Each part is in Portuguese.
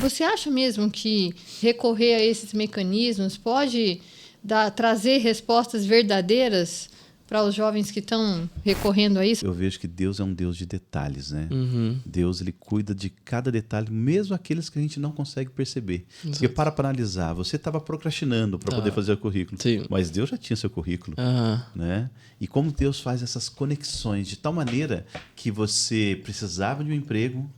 Você acha mesmo que recorrer a esses mecanismos pode trazer respostas verdadeiras para os jovens que estão recorrendo a isso? Eu vejo que Deus é um Deus de detalhes, né? Deus, ele cuida de cada detalhe, mesmo aqueles que a gente não consegue perceber. Exato. Porque para analisar, você estava procrastinando para poder fazer o currículo, sim, mas Deus já tinha seu currículo, né? E como Deus faz essas conexões de tal maneira que você precisava de um emprego,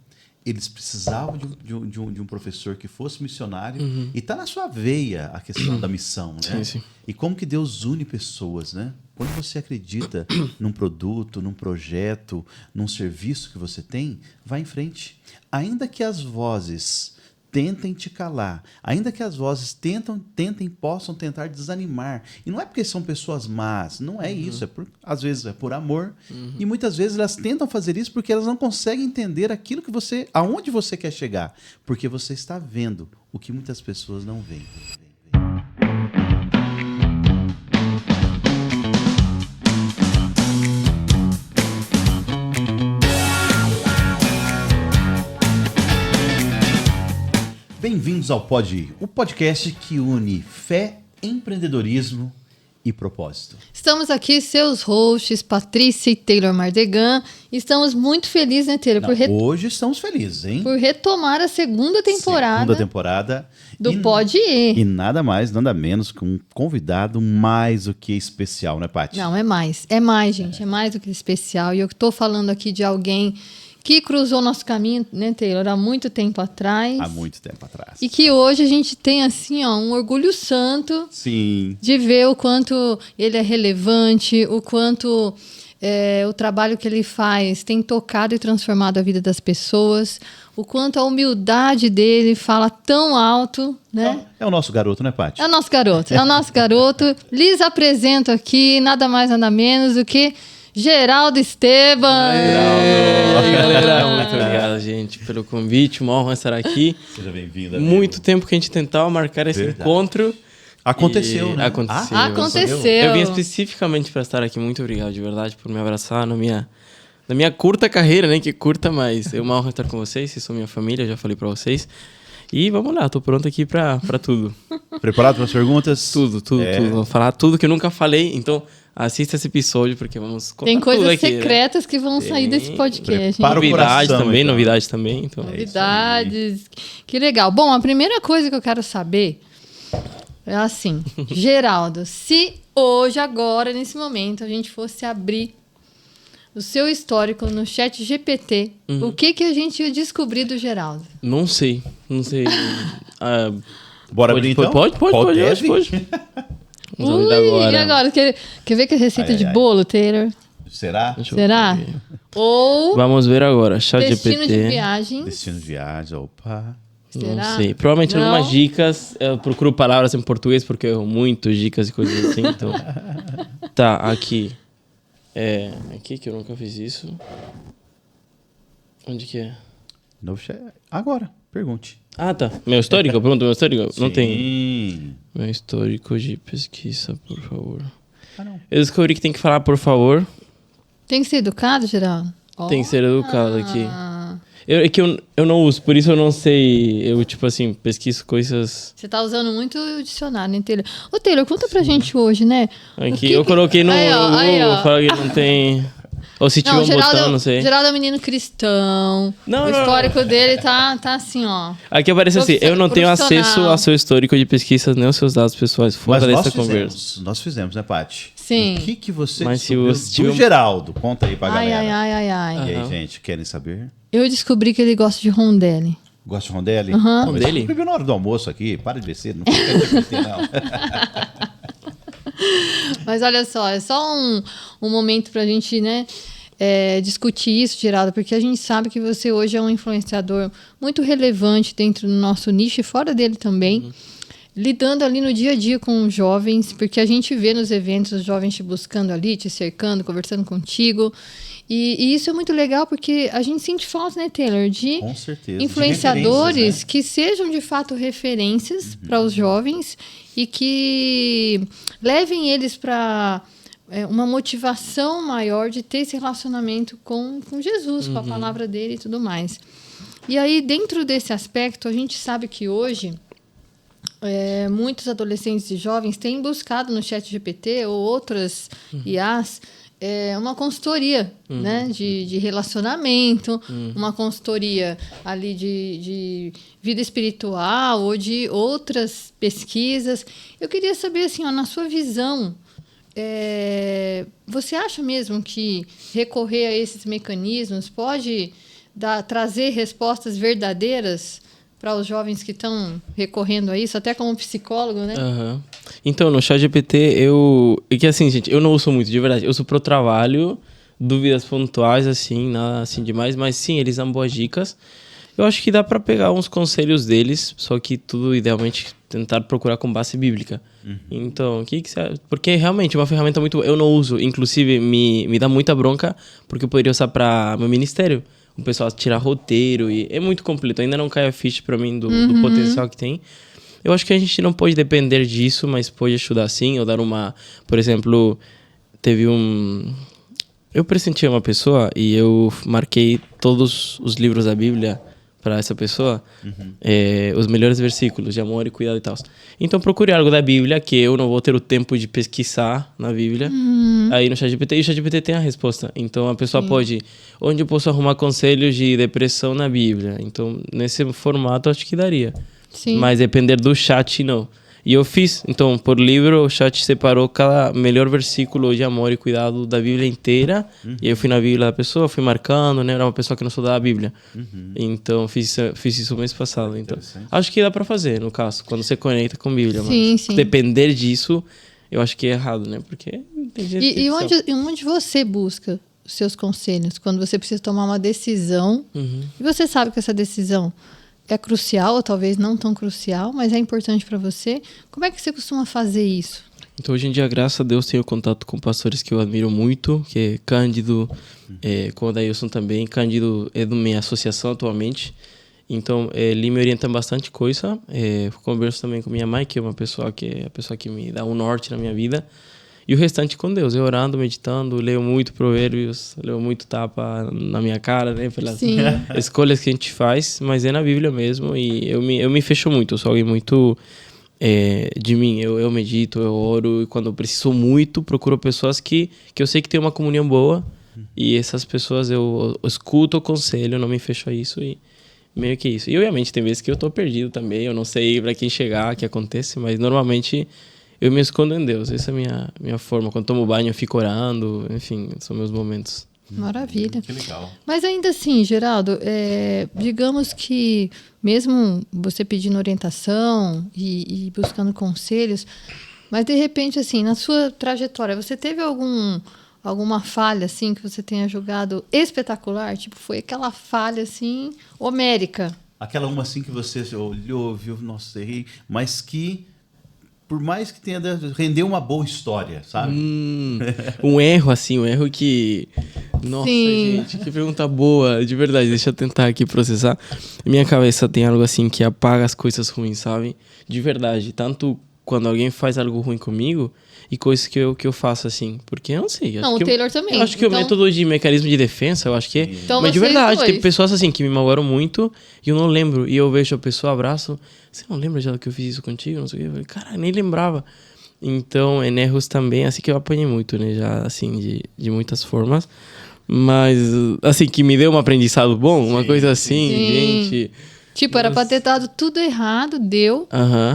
eles precisavam de um professor que fosse missionário, e está na sua veia a questão da missão, né? Sim, sim. E como que Deus une pessoas, né? Quando você acredita num produto, num projeto, num serviço que você tem, vá em frente. Ainda que as vozes tentem te calar, ainda que as vozes possam tentar desanimar. E não é porque são pessoas más, não é isso. Às vezes é por amor. E muitas vezes elas tentam fazer isso porque elas não conseguem entender aquilo que aonde você quer chegar. Porque você está vendo o que muitas pessoas não veem. Bem-vindos ao Pode Ir, o podcast que une fé, empreendedorismo e propósito. Estamos aqui, seus hosts, Patrícia e Taylor Mardegan. Estamos muito felizes, né, Taylor? Hoje estamos felizes, hein? Por retomar a segunda temporada do Pode Ir. E nada mais, nada menos que um convidado mais do que especial, né, Paty? Não, é mais, gente. É mais do que especial. E eu estou falando aqui de alguém que cruzou nosso caminho, né, Taylor, há muito tempo atrás. Há muito tempo atrás. E que hoje a gente tem, assim, ó, um orgulho santo. Sim. De ver o quanto ele é relevante, o quanto o trabalho que ele faz tem tocado e transformado a vida das pessoas, o quanto a humildade dele fala tão alto, né? É o nosso garoto, né, Paty? É o nosso garoto. Lhes apresento aqui, nada mais, nada menos do que Geraldo Esteban. E aí, galera, muito obrigado, gente, pelo convite. Uma honra estar aqui. Seja bem-vindo, amigo. Muito tempo que a gente tentava marcar esse encontro. Aconteceu, né? Aconteceu. Eu vim especificamente para estar aqui. Muito obrigado, de verdade, por me abraçar na minha curta carreira, né? Que curta, mas é uma honra estar com vocês. Vocês são minha família, já falei para vocês. E vamos lá, tô pronto aqui para tudo. Preparado para as perguntas? Tudo. Vou falar tudo que eu nunca falei, então assista esse episódio, porque vamos contar tem coisas tudo aqui, secretas, né? Que vão sair desse podcast. Novidades também. Então. Novidades. Que legal. Bom, a primeira coisa que eu quero saber é assim, Geraldo, se hoje, agora, nesse momento, a gente fosse abrir o seu histórico no ChatGPT, o que a gente ia descobrir do Geraldo? Não sei. Bora abrir então? Pode. E agora? Quer ver que é receita de bolo, Taylor? Será? Ou... Vamos ver agora. ChatGPT. Destino de viagem, opa. Será? Não sei. Provavelmente algumas dicas. Eu procuro palavras em português porque eu erro muito dicas e coisas assim. Então... Tá, aqui. Aqui que eu nunca fiz isso. Onde que é? Agora, pergunte. Ah, tá. Meu histórico? Eu pergunto meu histórico? Sim. Não tem. Meu histórico de pesquisa, por favor. Não. Eu descobri que tem que falar por favor. Tem que ser educado, Geraldo? Tem que ser educado aqui. É que eu não uso, por isso eu não sei. Eu, tipo assim, pesquiso coisas. Você tá usando muito o dicionário, né, Taylor? Ô, Taylor, conta pra gente hoje, né? Aqui eu coloquei no Google, fala que não tem. Ou se tiver um botão, não sei. Geraldo é um menino cristão. O histórico dele tá assim, ó. Aqui aparece assim, eu não tenho acesso ao seu histórico de pesquisas nem aos seus dados pessoais fora dessa conversa. Nós fizemos, né, Paty? Sim. O que você descobriu do Geraldo? Conta aí pra galera. Ai. E aí, gente, querem saber? Eu descobri que ele gosta de rondelli. Gosta de rondelli? Rondelli? Bebeu na hora do almoço aqui, para de descer, não fica não. Mas olha só, é só um momento pra gente, né, discutir isso, Geraldo, porque a gente sabe que você hoje é um influenciador muito relevante dentro do nosso nicho e fora dele também, lidando ali no dia a dia com os jovens, porque a gente vê nos eventos os jovens te buscando ali, te cercando, conversando contigo. E isso é muito legal porque a gente sente falta, né, Taylor, de influenciadores, né, que sejam de fato referências para os jovens e que levem eles para uma motivação maior de ter esse relacionamento com Jesus, com a palavra dele e tudo mais. E aí, dentro desse aspecto, a gente sabe que hoje muitos adolescentes e jovens têm buscado no ChatGPT ou outras IAs uma consultoria, né, de relacionamento, uma consultoria ali de vida espiritual ou de outras pesquisas. Eu queria saber, assim, ó, na sua visão, você acha mesmo que recorrer a esses mecanismos pode trazer respostas verdadeiras para os jovens que estão recorrendo a isso, até como psicólogo, né? Uhum. Então, no ChatGPT, que assim, gente, eu não uso muito, de verdade. Eu uso pro trabalho, dúvidas pontuais, assim, nada assim demais. Mas sim, eles dão boas dicas. Eu acho que dá para pegar uns conselhos deles, só que tudo, idealmente, tentar procurar com base bíblica. Então, o que você... Porque realmente é uma ferramenta muito... Eu não uso, inclusive, me dá muita bronca, porque eu poderia usar para meu ministério. O pessoal tirar roteiro e é muito completo. Ainda não cai a ficha para mim do potencial que tem. Eu acho que a gente não pode depender disso, mas pode ajudar sim, ou dar uma... Por exemplo, eu presenteei uma pessoa e eu marquei todos os livros da Bíblia para essa pessoa, os melhores versículos de amor e cuidado e tal. Então procure algo da Bíblia que eu não vou ter o tempo de pesquisar na Bíblia. Aí no ChatGPT, e o ChatGPT tem a resposta. Então a pessoa pode... Onde eu posso arrumar conselhos de depressão na Bíblia? Então nesse formato acho que daria. Sim. Mas depender do chat, não. E eu fiz, então, por livro, o chat separou cada melhor versículo de amor e cuidado da Bíblia inteira. E aí eu fui na Bíblia da pessoa, fui marcando, né? Era uma pessoa que não estudava a Bíblia. Então, fiz isso mês passado. Então, acho que dá pra fazer, no caso, quando você conecta com a Bíblia. Sim, mas sim. Depender disso, eu acho que é errado, né? Porque tem gente e onde você busca os seus conselhos? Quando você precisa tomar uma decisão, e você sabe que essa decisão é crucial, ou talvez não tão crucial, mas é importante para você. Como é que você costuma fazer isso? Então, hoje em dia, graças a Deus, tenho contato com pastores que eu admiro muito, que é Cândido, com o Dailson também. Cândido é da minha associação atualmente. Então, ele me orienta bastante coisa. Converso também com minha mãe, que é a pessoa que me dá um norte na minha vida. E o restante com Deus, eu orando, meditando, leio muito provérbios, leio muito tapa na minha cara, né? Pelas escolhas que a gente faz, mas é na Bíblia mesmo. E eu me fecho muito, eu sou alguém muito de mim. Eu medito, eu oro, e quando eu preciso muito, procuro pessoas que eu sei que tem uma comunhão boa. E essas pessoas eu escuto o conselho, não me fecho a isso e meio que isso. E obviamente tem vezes que eu tô perdido também, eu não sei para quem chegar, o que acontece, mas normalmente... Eu me escondo em Deus, essa é a minha forma. Quando tomo banho, eu fico orando, enfim, são meus momentos. Maravilha. Que legal. Mas ainda assim, Geraldo, digamos que mesmo você pedindo orientação e buscando conselhos, mas de repente, assim, na sua trajetória, você teve alguma falha, assim, que você tenha julgado espetacular? Tipo, foi aquela falha, assim, homérica. Aquela uma, assim, que você olhou, viu, não sei, mas que... Por mais que tenha rendeu uma boa história, sabe? Um erro que... Nossa, Sim. gente, que pergunta boa. De verdade, deixa eu tentar aqui processar. Minha cabeça tem algo assim que apaga as coisas ruins, sabe? De verdade. Tanto quando alguém faz algo ruim comigo e coisas que eu faço assim. Porque eu não sei. Não, o Taylor também. Eu acho que o método de mecanismo de defesa, eu acho que é. Então, mas de verdade, tem pessoas assim que me magoaram muito e eu não lembro. E eu vejo a pessoa, abraço. Você não lembra já que eu fiz isso contigo? Não sei o quê. Eu falei, cara, nem lembrava. Então, em erros também, assim que eu apanhei muito, né? Já, assim, de muitas formas. Mas, assim, que me deu um aprendizado bom, uma coisa assim, gente... Tipo, era pra ter dado tudo errado, deu.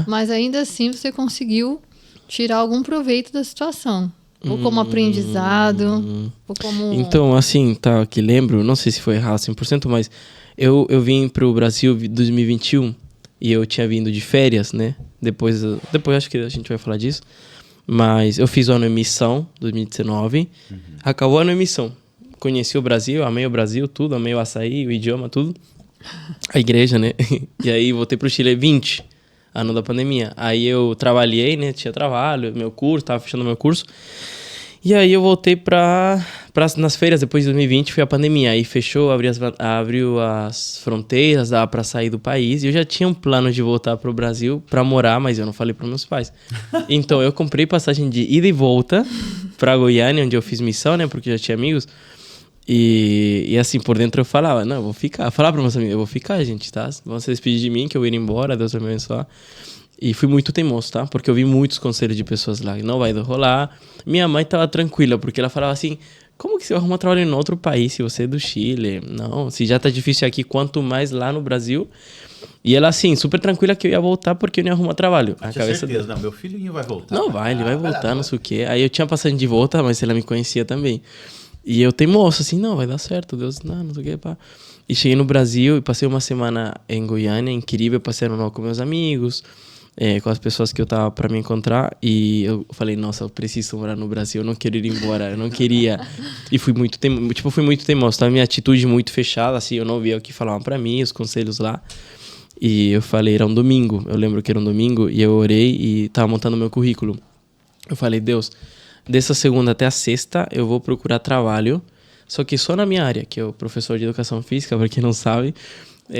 Mas ainda assim você conseguiu tirar algum proveito da situação. Ou como aprendizado, ou como... Então, assim, tá, que lembro, não sei se foi errado 100%, mas eu vim pro Brasil em 2021 e eu tinha vindo de férias, né? Depois acho que a gente vai falar disso. Mas eu fiz o ano em missão, 2019. Acabou o ano em missão. Conheci o Brasil, amei o Brasil, tudo. Amei o açaí, o idioma, tudo. A igreja, né? E aí voltei pro Chile 20, ano da pandemia. Aí eu trabalhei, né? Tinha trabalho, meu curso, tava fechando meu curso. E aí eu voltei nas feiras, depois de 2020, foi a pandemia. Aí fechou, abriu as fronteiras, dava pra sair do país. E eu já tinha um plano de voltar pro Brasil pra morar, mas eu não falei pros meus pais. Então eu comprei passagem de ida e volta pra Goiânia, onde eu fiz missão, né? Porque já tinha amigos. E assim, por dentro eu falava, não, eu vou ficar. Falava para meus amigos, eu vou ficar, gente, tá? Vão se despedir de mim, que eu vou ir embora, Deus vai me abençoar. E fui muito teimoso, tá? Porque eu vi muitos conselhos de pessoas lá, não vai rolar. Minha mãe tava tranquila, porque ela falava assim, como que você vai arrumar trabalho em outro país se você é do Chile? Não, se já tá difícil aqui, quanto mais lá no Brasil. E ela assim, super tranquila que eu ia voltar porque eu não ia arrumar trabalho. A cabeça certeza, não, meu filhinho vai voltar. Não vai, ele vai voltar, não sei o quê. Aí eu tinha passagem de volta, mas ela me conhecia também. E eu teimoso, assim, não, vai dar certo, Deus, não sei o quê, pá. E cheguei no Brasil e passei uma semana em Goiânia, incrível, passei no com meus amigos, com as pessoas que eu tava pra me encontrar. E eu falei, nossa, eu preciso morar no Brasil, eu não quero ir embora, eu não queria. E fui muito teimoso, tá? Minha atitude muito fechada, assim, eu não via o que falavam pra mim, os conselhos lá. E eu falei, era um domingo, eu lembro que era um domingo, e eu orei e tava montando meu currículo. Eu falei, Deus, dessa segunda até a sexta eu vou procurar trabalho, só que só na minha área, que é o professor de educação física, pra quem não sabe.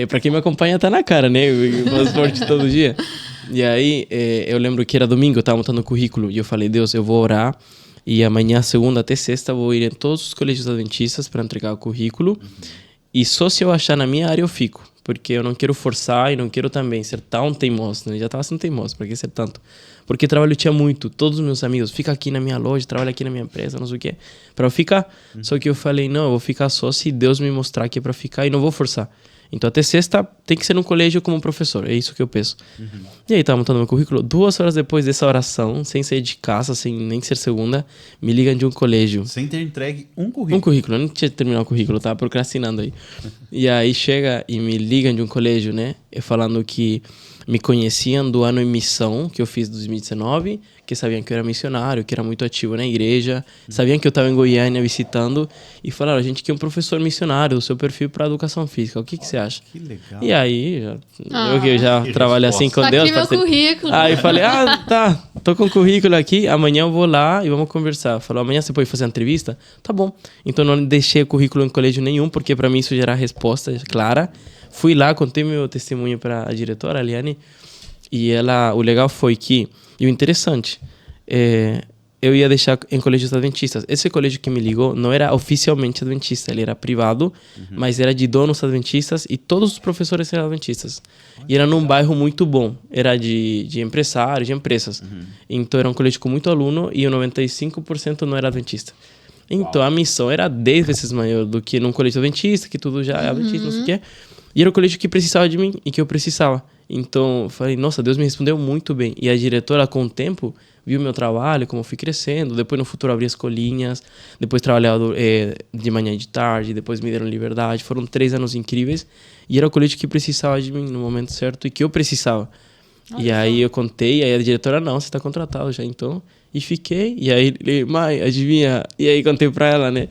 Pra quem me acompanha tá na cara, né? Eu faço esporte todo dia. E aí, eu lembro que era domingo, eu tava montando o currículo, e eu falei, Deus, eu vou orar, e amanhã, segunda até sexta, eu vou ir em todos os colégios adventistas para entregar o currículo, e só se eu achar na minha área eu fico. Porque eu não quero forçar e não quero também ser tão teimoso, né? Já estava sendo teimoso, para que ser tanto? Porque trabalho tinha muito, todos os meus amigos, fica aqui na minha loja, trabalha aqui na minha empresa, não sei o quê, para eu ficar. Só que eu falei, não, eu vou ficar só se Deus me mostrar que é para ficar e não vou forçar. Então até sexta tem que ser num colégio como professor, é isso que eu penso. E aí tava montando meu currículo, 2 horas depois dessa oração, sem sair de casa, sem nem ser segunda, me ligam de um colégio. Sem ter entregue um currículo. Um currículo, eu não tinha terminado o currículo, tava procrastinando aí. E aí chega e me ligam de um colégio, né, falando que me conheciam do ano em missão que eu fiz em 2019, que sabiam que eu era missionário, que era muito ativo na igreja, sabiam que eu estava em Goiânia visitando e falaram, a gente quer um professor missionário do seu perfil para educação física, o que você acha? Que legal. E aí, eu já trabalho assim com Deus. Aqui meu currículo. Aí eu falei, tá, tô com o currículo aqui, amanhã eu vou lá e vamos conversar. Falou, amanhã você pode fazer a entrevista? Tá bom. Então não deixei o currículo em colégio nenhum, porque para mim isso já era a resposta clara. Fui lá, contei meu testemunho para a diretora, a Liane, e o legal foi que, e o interessante, eu ia deixar em colégios adventistas. Esse colégio que me ligou não era oficialmente adventista, ele era privado, mas era de donos adventistas e todos os professores eram adventistas. E era num bairro muito bom, era de empresários, de empresas. Então era um colégio com muito aluno e o 95% não era adventista. Então a missão era 10 vezes maior do que num colégio adventista, que tudo já é adventista, não sei o quê. E era o colégio que precisava de mim e que eu precisava. Então, eu falei, nossa, Deus me respondeu muito bem. E a diretora, com o tempo, viu meu trabalho, como eu fui crescendo. Depois, no futuro, abri escolinhas. Depois, trabalhava de manhã e de tarde. Depois, me deram liberdade. Foram 3 anos incríveis. E era o colégio que precisava de mim no momento certo e que eu precisava. E aí, eu contei. E aí, a diretora, não, você está contratado já, então. E fiquei. E aí, mãe, adivinha? E aí, contei pra ela, né?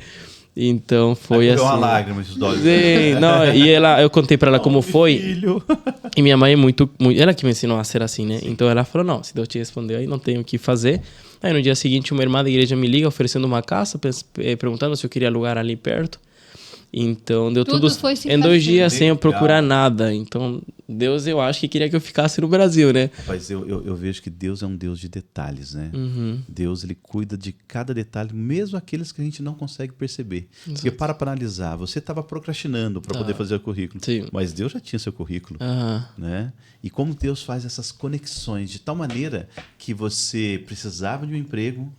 Então foi assim. Uma lágrima esses olhos. Sim, não, e eu contei pra ela como foi. Filho. E minha mãe é muito. Ela que me ensinou a ser assim, né? Sim. Então ela falou: não, se Deus te respondeu aí, não tenho o que fazer. Aí no dia seguinte, uma irmã da igreja me liga oferecendo uma casa, perguntando se eu queria alugar ali perto. Então deu tudo em 2 dias sem eu procurar nada. Então Deus, eu acho que queria que eu ficasse no Brasil, né? Rapaz, eu vejo que Deus é um Deus de detalhes, né? Deus, ele cuida de cada detalhe, mesmo aqueles que a gente não consegue perceber. Exato. Porque para analisar, você estava procrastinando para poder fazer o currículo. Sim. Mas Deus já tinha seu currículo, né? E como Deus faz essas conexões de tal maneira que você precisava de um emprego,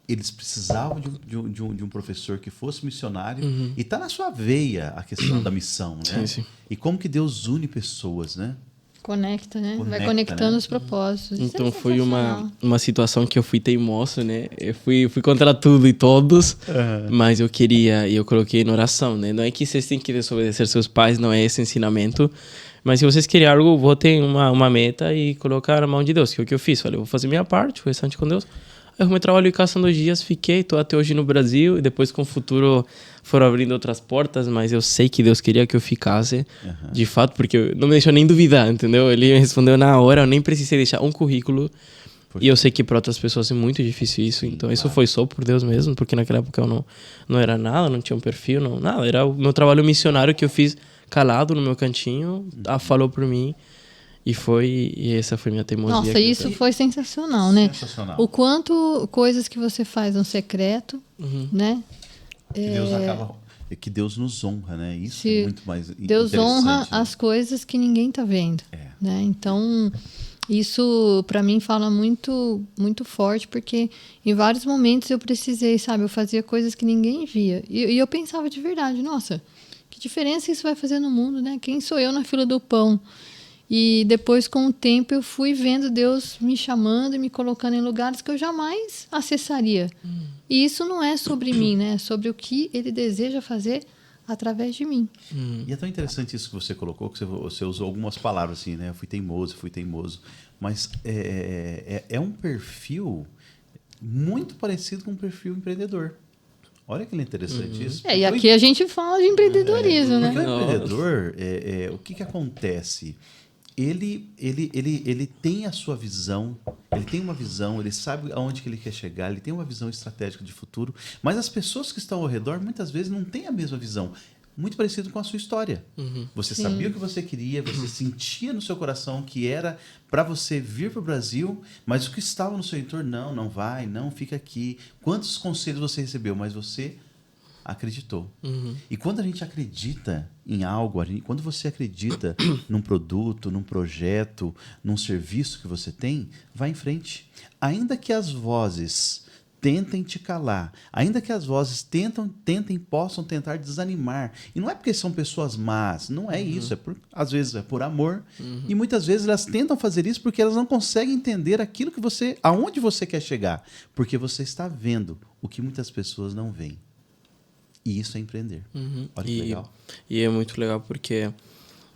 eles precisavam de um professor que fosse missionário, e está na sua veia a questão da missão, né? Sim. E como que Deus une pessoas, né? Conecta, né? Vai conectando os propósitos. Então foi uma situação que eu fui teimoso, né? Eu fui contra tudo e todos, mas eu queria, e eu coloquei na oração, né? Não é que vocês têm que desobedecer seus pais, não é esse ensinamento, mas se vocês querem algo, botem uma meta e colocar na mão de Deus, que é o que eu fiz. Falei, eu vou fazer minha parte, o restante com Deus. Eu arrumei trabalho em casa em 2 dias, estou até hoje no Brasil, e depois com o futuro foram abrindo outras portas, mas eu sei que Deus queria que eu ficasse, de fato, porque não me deixou nem duvidar, entendeu? Ele me respondeu na hora, eu nem precisei deixar um currículo, e eu sei que para outras pessoas é muito difícil isso, então isso foi só por Deus mesmo, porque naquela época eu não era nada, não tinha um perfil, nada, era o meu trabalho missionário que eu fiz calado no meu cantinho, falou por mim. E essa foi minha teimosia. Nossa, isso foi sensacional, né? Sensacional. O quanto coisas que você faz no secreto, né? Deus acaba que Deus nos honra, né? Isso é muito mais Deus honra, né, as coisas que ninguém está vendo. Né? Então, isso para mim fala muito, muito forte, porque em vários momentos eu precisei, sabe? Eu fazia coisas que ninguém via. E eu pensava de verdade, nossa, que diferença isso vai fazer no mundo, né? Quem sou eu na fila do pão? E depois, com o tempo, eu fui vendo Deus me chamando e me colocando em lugares que eu jamais acessaria. E isso não é sobre mim, né? É sobre o que Ele deseja fazer através de mim. E é tão interessante isso que você colocou, que você usou algumas palavras assim, né? Eu fui teimoso. Mas é um perfil muito parecido com um perfil empreendedor. Olha que interessante isso. E aqui a gente fala de empreendedorismo, né? Porque o empreendedor, o que acontece? Ele tem a sua visão, ele tem uma visão, ele sabe aonde que ele quer chegar, ele tem uma visão estratégica de futuro, mas as pessoas que estão ao redor muitas vezes não têm a mesma visão. Muito parecido com a sua história. Você sabia o que você queria, você sentia no seu coração que era para você vir para o Brasil, mas o que estava no seu entorno, não vai, não, fica aqui. Quantos conselhos você recebeu, mas você acreditou. E quando a gente acredita em algo, quando você acredita num produto, num projeto, num serviço que você tem, vai em frente. Ainda que as vozes tentem te calar, ainda que as vozes possam tentar desanimar. E não é porque são pessoas más, não é isso. Às vezes é por amor. E muitas vezes elas tentam fazer isso porque elas não conseguem entender aquilo que aonde você quer chegar. Porque você está vendo o que muitas pessoas não veem. E isso é empreender. Olha que legal. E é muito legal porque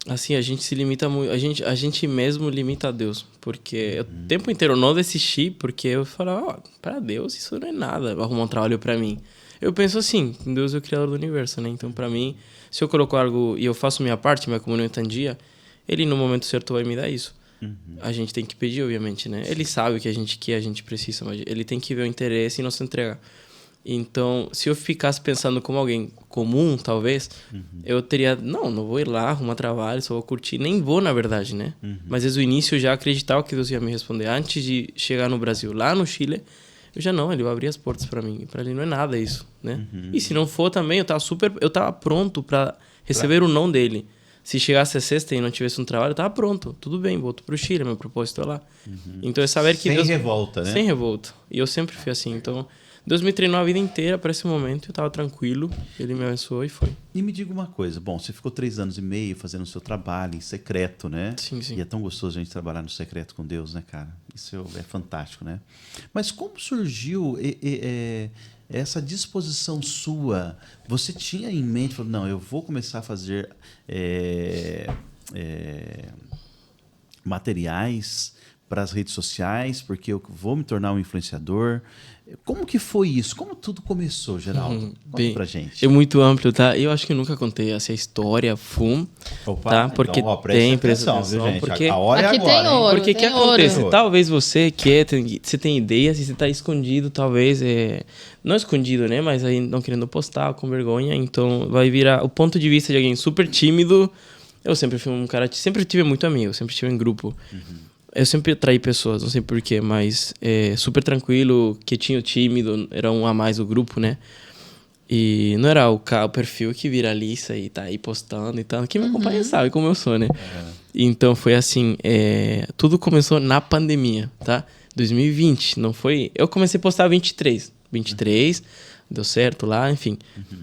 assim, a gente se limita muito, a gente mesmo limita a Deus, porque o tempo inteiro eu não desisti, porque eu falava, para Deus isso não é nada, arrumar um trabalho para mim. Eu penso assim, Deus é o criador do universo, né? Então, para mim, se eu coloco algo e eu faço minha parte, minha comunhão está em dia, Ele no momento certo vai me dar isso. A gente tem que pedir, obviamente, né? Ele sabe o que a gente precisa, mas Ele tem que ver o interesse e nos entregar. Então, se eu ficasse pensando como alguém comum, talvez, eu teria... Não vou ir lá, arrumar trabalho, só vou curtir. Nem vou, na verdade, né? Mas desde o início eu já acreditava que Deus ia me responder. Antes de chegar no Brasil, lá no Chile, eu já Ele vai abrir as portas para mim. Para Ele não é nada isso, né? E se não for também, eu tava pronto para receber o não dele. Se chegasse a sexta e não tivesse um trabalho, eu tava pronto. Tudo bem, volto pro Chile, meu propósito é lá. Então, é saber que Deus... Sem revolta, né? Sem revolta. E eu sempre fui assim, então... Deus me treinou a vida inteira para esse momento, eu estava tranquilo, Ele me abençoou e foi. E me diga uma coisa, bom, você ficou 3 anos e meio fazendo o seu trabalho em secreto, né? Sim. E é tão gostoso a gente trabalhar no secreto com Deus, né, cara? Isso é fantástico, né? Mas como surgiu essa disposição sua? Você tinha em mente, falou, não, eu vou começar a fazer materiais para as redes sociais, porque eu vou me tornar um influenciador. Como que foi isso? Como tudo começou, Geraldo? Conta pra gente. É muito amplo, tá? Eu acho que eu nunca contei essa história tá? Porque então, tem atenção, viu, gente? porque a hora aqui é agora. tem ouro, porque o que acontece? Ouro. Talvez você tem ideias e você tá escondido, talvez não escondido, né? Mas aí não querendo postar, com vergonha, então vai virar o ponto de vista de alguém super tímido. Eu sempre fui um cara, sempre tive muito amigo, sempre estive em grupo. Eu sempre atraí pessoas, não sei porquê, mas super tranquilo, quietinho, tímido, era um a mais do grupo, né? E não era o perfil que viraliza e tá aí postando e tal. Quem me acompanha sabe como eu sou, né? Então foi assim, tudo começou na pandemia, tá? 2020, não foi... Eu comecei a postar 23, deu certo lá, enfim.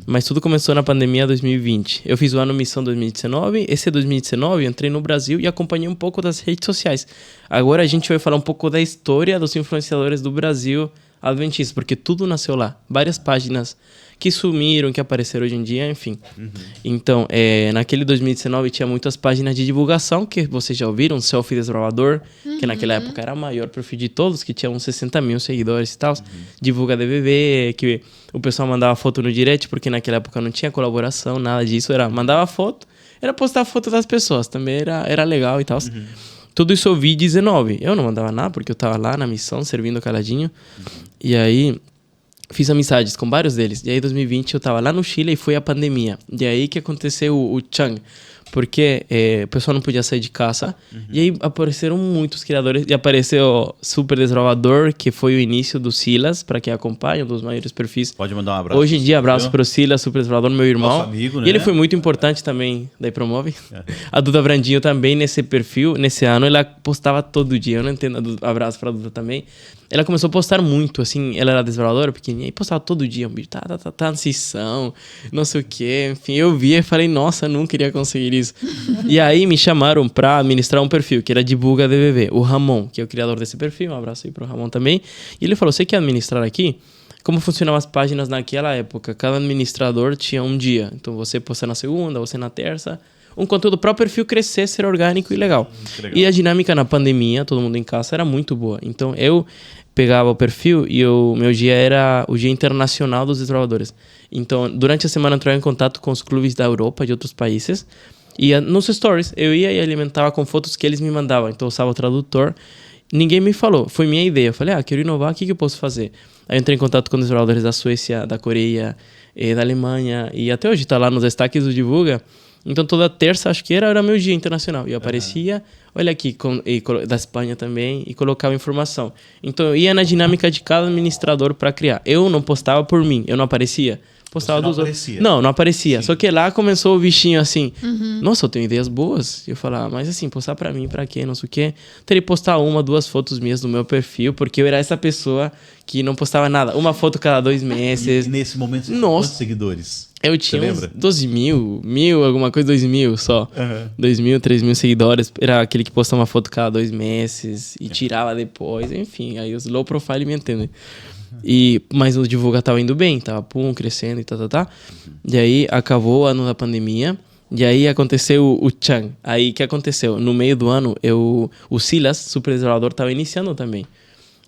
Mas tudo começou na pandemia 2020. Eu fiz o ano Missão 2019. Esse 2019 eu entrei no Brasil e acompanhei um pouco das redes sociais. Agora a gente vai falar um pouco da história dos influenciadores do Brasil adventistas, porque tudo nasceu lá. Várias páginas que sumiram, que apareceram hoje em dia, enfim. Então, naquele 2019 tinha muitas páginas de divulgação, que vocês já ouviram, Selfie Desbravador, que naquela época era o maior perfil de todos, que tinha uns 60 mil seguidores e tal. Divulga DVV, que o pessoal mandava foto no direct, porque naquela época não tinha colaboração, nada disso. Mandava foto, era postar foto das pessoas, também era legal e tal. Tudo isso eu vi 19. Eu não mandava nada, porque eu tava lá na missão, servindo caladinho. E aí... fiz amizades com vários deles. E aí, em 2020, eu tava lá no Chile e foi a pandemia. E aí que aconteceu o Chang. porque o pessoal não podia sair de casa. E aí apareceram muitos criadores. E apareceu Super Desbravador, que foi o início do Silas, para quem acompanha, um dos maiores perfis. Pode mandar um abraço. Hoje em dia, abraço para o Silas, Super Desbravador, meu irmão. Nosso amigo, né? E ele foi muito importante também, daí Promove. A Duda Brandinho também, nesse perfil, nesse ano, ela postava todo dia. Eu não entendo, abraço para a Duda também. Ela começou a postar muito, assim, ela era desbravadora, pequenininha, e postava todo dia um vídeo, tá na sessão, não sei o quê, enfim, eu via e falei, nossa, não queria conseguir isso. E aí me chamaram pra administrar um perfil, que era Divulga DVV, o Ramon, que é o criador desse perfil, um abraço aí pro Ramon também, e ele falou, você quer administrar aqui? Como funcionavam as páginas naquela época? Cada administrador tinha um dia, então você posta na segunda, você na terça, um conteúdo para o perfil crescer, ser orgânico e legal. E a dinâmica na pandemia, todo mundo em casa, era muito boa. Então, eu pegava o perfil e meu dia era o Dia Internacional dos Desbravadores. Então, durante a semana, eu entrava em contato com os clubes da Europa, de outros países. E nos stories, eu ia e alimentava com fotos que eles me mandavam. Então, eu usava o tradutor. Ninguém me falou. Foi minha ideia. Eu falei, quero inovar, o que eu posso fazer? Aí eu entrei em contato com os desbravadores da Suécia, da Coreia, da Alemanha. E até hoje está lá nos destaques do Divulga. Então, toda terça, acho que era meu dia internacional. E eu aparecia, olha aqui, da Espanha também, e colocava informação. Então, eu ia na dinâmica de cada administrador para criar. Eu não postava por mim, eu não aparecia. Postava dos outros. Não aparecia. Sim. Só que lá começou o bichinho assim, nossa, eu tenho ideias boas. E eu falava, mas assim, postar para mim, para quê, não sei o quê. Teria que postar 1, 2 fotos minhas no meu perfil, porque eu era essa pessoa que não postava nada. Uma foto cada 2 meses. E nesse momento, quantos seguidores? Eu tinha uns 12 mil, alguma coisa, 2 mil só. 2 mil, 3 mil seguidores. Era aquele que postava uma foto cada 2 meses e tirava depois. Enfim, aí os low profile me entendem. Mas o Divulga tava indo bem, tava crescendo e tá. E aí acabou o ano da pandemia. E aí aconteceu o Chan. Aí o que aconteceu? No meio do ano, o Silas, Super Desbravador, tava iniciando também.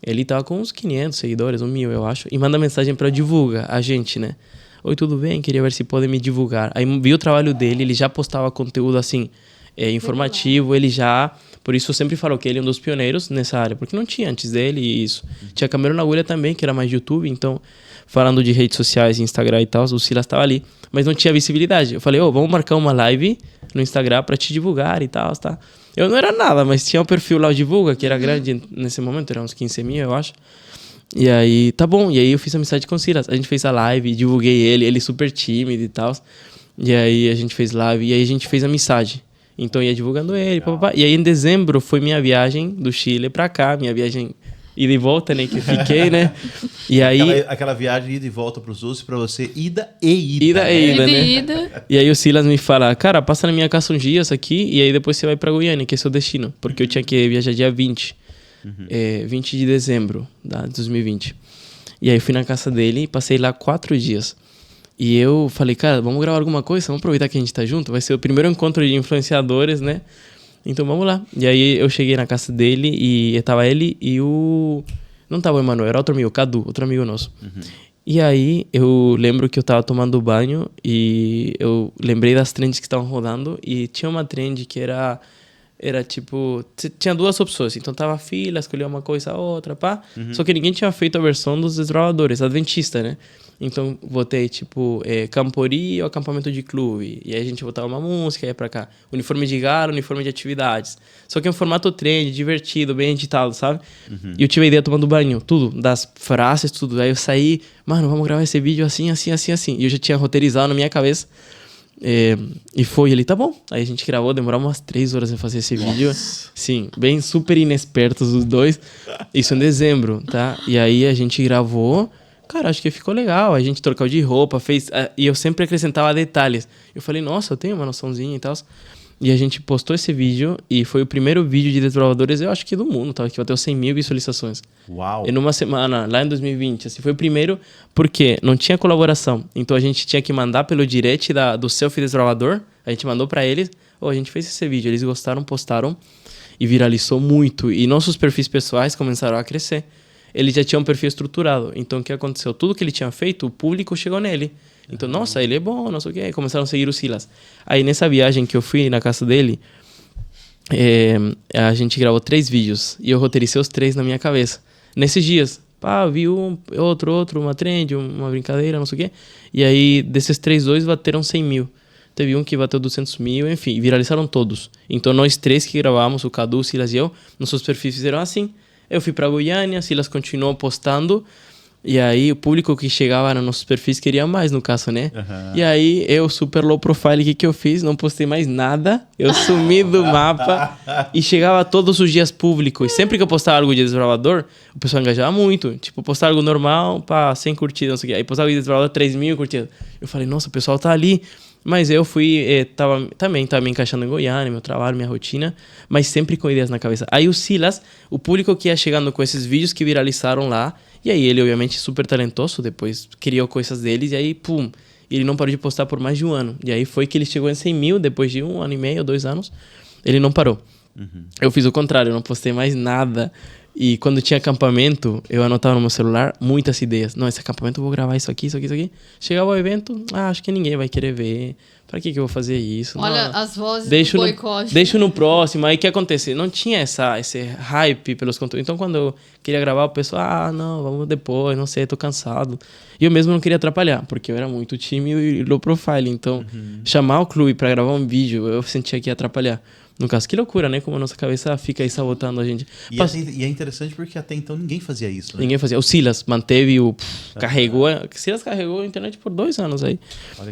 Ele tava com uns 500 seguidores, 1.000, eu acho. E manda mensagem pra Divulga, a gente, né? Oi, tudo bem? Queria ver se podem me divulgar. Aí vi o trabalho dele, ele já postava conteúdo assim, informativo, ele já... Por isso eu sempre falo que ele é um dos pioneiros nessa área, porque não tinha antes dele isso. Tinha Cameron Agulha também, que era mais de YouTube, então, falando de redes sociais, Instagram e tal, o Silas estava ali, mas não tinha visibilidade. Eu falei, vamos marcar uma live no Instagram para te divulgar e tal, tá? Eu não era nada, mas tinha um perfil lá, o Divulga, que era grande nesse momento, era uns 15 mil, eu acho. E aí, tá bom. E aí eu fiz amizade com o Silas. A gente fez a live, divulguei ele super tímido e tal. E aí a gente fez live, e aí a gente fez amizade. Então eu ia divulgando ele, papapá. E aí em dezembro foi minha viagem do Chile pra cá, minha viagem ida e volta, né, que eu fiquei, né? E aí... Aquela viagem ida e volta pros outros, pra você, ida e ida. Ida e ida, né? E aí o Silas me fala, cara, passa na minha casa uns dias aqui, e aí depois você vai pra Goiânia, que é seu destino. Porque eu tinha que viajar dia 20. 20 de dezembro de 2020. E aí eu fui na casa dele e passei lá 4 dias. E eu falei, cara, vamos gravar alguma coisa? Vamos aproveitar que a gente tá junto? Vai ser o primeiro encontro de influenciadores, né? Então vamos lá. E aí eu cheguei na casa dele e tava ele e o... Não tava o Emanuel, era outro amigo, o Cadu, outro amigo nosso. E aí eu lembro que eu tava tomando banho e eu lembrei das trends que estavam rodando e tinha uma trend que era tipo... Tinha 2 opções. Então tava a fila, escolhia uma coisa a outra, pá. Só que ninguém tinha feito a versão dos desbravadores, adventista, né? Então botei tipo Campori ou acampamento de clube. E aí a gente botava uma música, ia pra cá. Uniforme de gala, uniforme de atividades. Só que é um formato trend, divertido, bem editado, sabe? E eu tive a ideia tomando banho, tudo, das frases, tudo. Aí eu saí, mano, vamos gravar esse vídeo assim, assim, assim, assim. E eu já tinha roteirizado na minha cabeça. E foi ele, tá bom. Aí a gente gravou, demorou umas 3 horas pra fazer esse vídeo. Sim, bem super inexpertos os dois. Isso em dezembro, tá? E aí a gente gravou. Cara, acho que ficou legal. A gente trocou de roupa, fez... E eu sempre acrescentava detalhes. Eu falei, nossa, eu tenho uma noçãozinha e tal. E a gente postou esse vídeo e foi o primeiro vídeo de desbravadores, eu acho que do mundo, tá? Que bateu 100 mil visualizações. Uau! E numa semana, lá em 2020, assim, foi o primeiro porque não tinha colaboração. Então a gente tinha que mandar pelo direct do Selfie Desbravador. A gente mandou pra eles, a gente fez esse vídeo. Eles gostaram, postaram e viralizou muito. E nossos perfis pessoais começaram a crescer. Ele já tinha um perfil estruturado. Então, o que aconteceu? Tudo que ele tinha feito, o público chegou nele. Então, nossa, ele é bom, não sei o quê. Começaram a seguir o Silas. Aí, nessa viagem que eu fui na casa dele, a gente gravou 3 vídeos. E eu roteirizei os 3 na minha cabeça. Nesses dias, vi outro, uma trend, uma brincadeira, não sei o quê. E aí, desses 3, 2 bateram 100 mil. teve um que bateu 200 mil, enfim, viralizaram todos. Então nós 3 que gravamos, o Cadu, o Silas e eu, nossos perfis fizeram assim. Eu fui pra Goiânia, Silas continuou postando, e aí o público que chegava nos nossos perfis queria mais, no caso, né? E aí eu, super low profile, o que eu fiz? Não postei mais nada, eu sumi do mapa e chegava todos os dias público. E sempre que eu postava algo de Desbravador, o pessoal engajava muito. Tipo, postar algo normal, 100 curtidas, não sei o quê. Aí postava algo de Desbravador, 3.000 curtidas. Eu falei, nossa, o pessoal tá ali. Mas eu fui, também tava me encaixando em Goiânia, meu trabalho, minha rotina, mas sempre com ideias na cabeça. Aí o Silas, o público que ia chegando com esses vídeos que viralizaram lá, e aí ele, obviamente, super talentoso, depois criou coisas deles, e aí, pum, ele não parou de postar por mais de um ano. E aí foi que ele chegou em 100 mil, depois de 1 ano e meio, 2 anos, ele não parou. Eu fiz o contrário, eu não postei mais nada. E quando tinha acampamento, eu anotava no meu celular muitas ideias. Não, esse acampamento eu vou gravar isso aqui, isso aqui, isso aqui. Chegava ao evento, acho que ninguém vai querer ver. Pra que eu vou fazer isso? Olha, não, as vozes do boicote. Deixa no próximo. Aí o que acontece? Não tinha esse hype pelos conteúdos. Então quando eu queria gravar, o pessoal, não, vamos depois, não sei, tô cansado. E eu mesmo não queria atrapalhar, porque eu era muito tímido e low profile. Então, chamar o clube pra gravar um vídeo, eu sentia que ia atrapalhar. No caso, que loucura, né? Como a nossa cabeça fica aí sabotando a gente. E é interessante porque até então ninguém fazia isso, né? Ninguém fazia. O Silas manteve carregou. O Silas carregou a internet por 2 anos aí.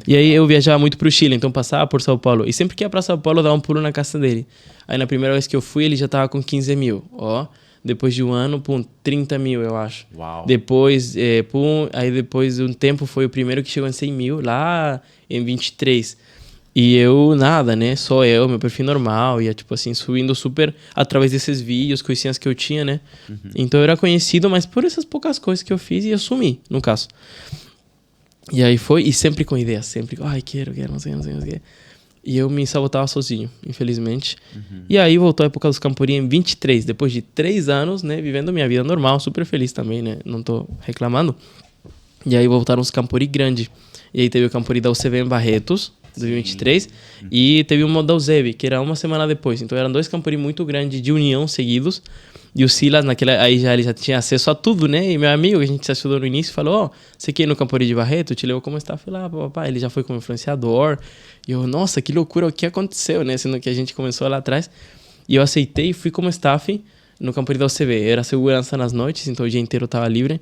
E aí eu viajava muito pro Chile, então passava por São Paulo. E sempre que ia pra São Paulo, eu dava um pulo na casa dele. Aí na primeira vez que eu fui, ele já tava com 15 mil. Ó, depois de um ano, 30 mil, eu acho. Uau. Depois, aí depois de um tempo foi o primeiro que chegou em 100 mil, lá em 23. E eu, nada, né? Só eu, meu perfil normal. Ia, tipo assim, subindo super através desses vídeos, coisinhas que eu tinha, né? Então eu era conhecido, mas por essas poucas coisas que eu fiz, e eu sumi, no caso. E aí foi, e sempre com ideia, sempre. Ai, quero, não sei. E eu me sabotava sozinho, infelizmente. E aí voltou a época dos Camporim em 23, depois de 3 anos, né? Vivendo minha vida normal, super feliz também, né? Não tô reclamando. E aí voltaram os Camporim grande. E aí teve o Camporim da UCV em Barretos, 2023, e teve uma da UZEV, que era uma semana depois. Então eram 2 Camporim muito grandes de união seguidos. E o Silas, ele já tinha acesso a tudo, né? E meu amigo, que a gente se ajudou no início, falou, você quer ir no Camporim de Barreto? Te levou como está? Falei, papai, ele já foi como influenciador. E eu, nossa, que loucura, o que aconteceu, né? Sendo que a gente começou lá atrás. E eu aceitei e fui como staff no Camporim da UCV. Era segurança nas noites, então o dia inteiro eu tava livre.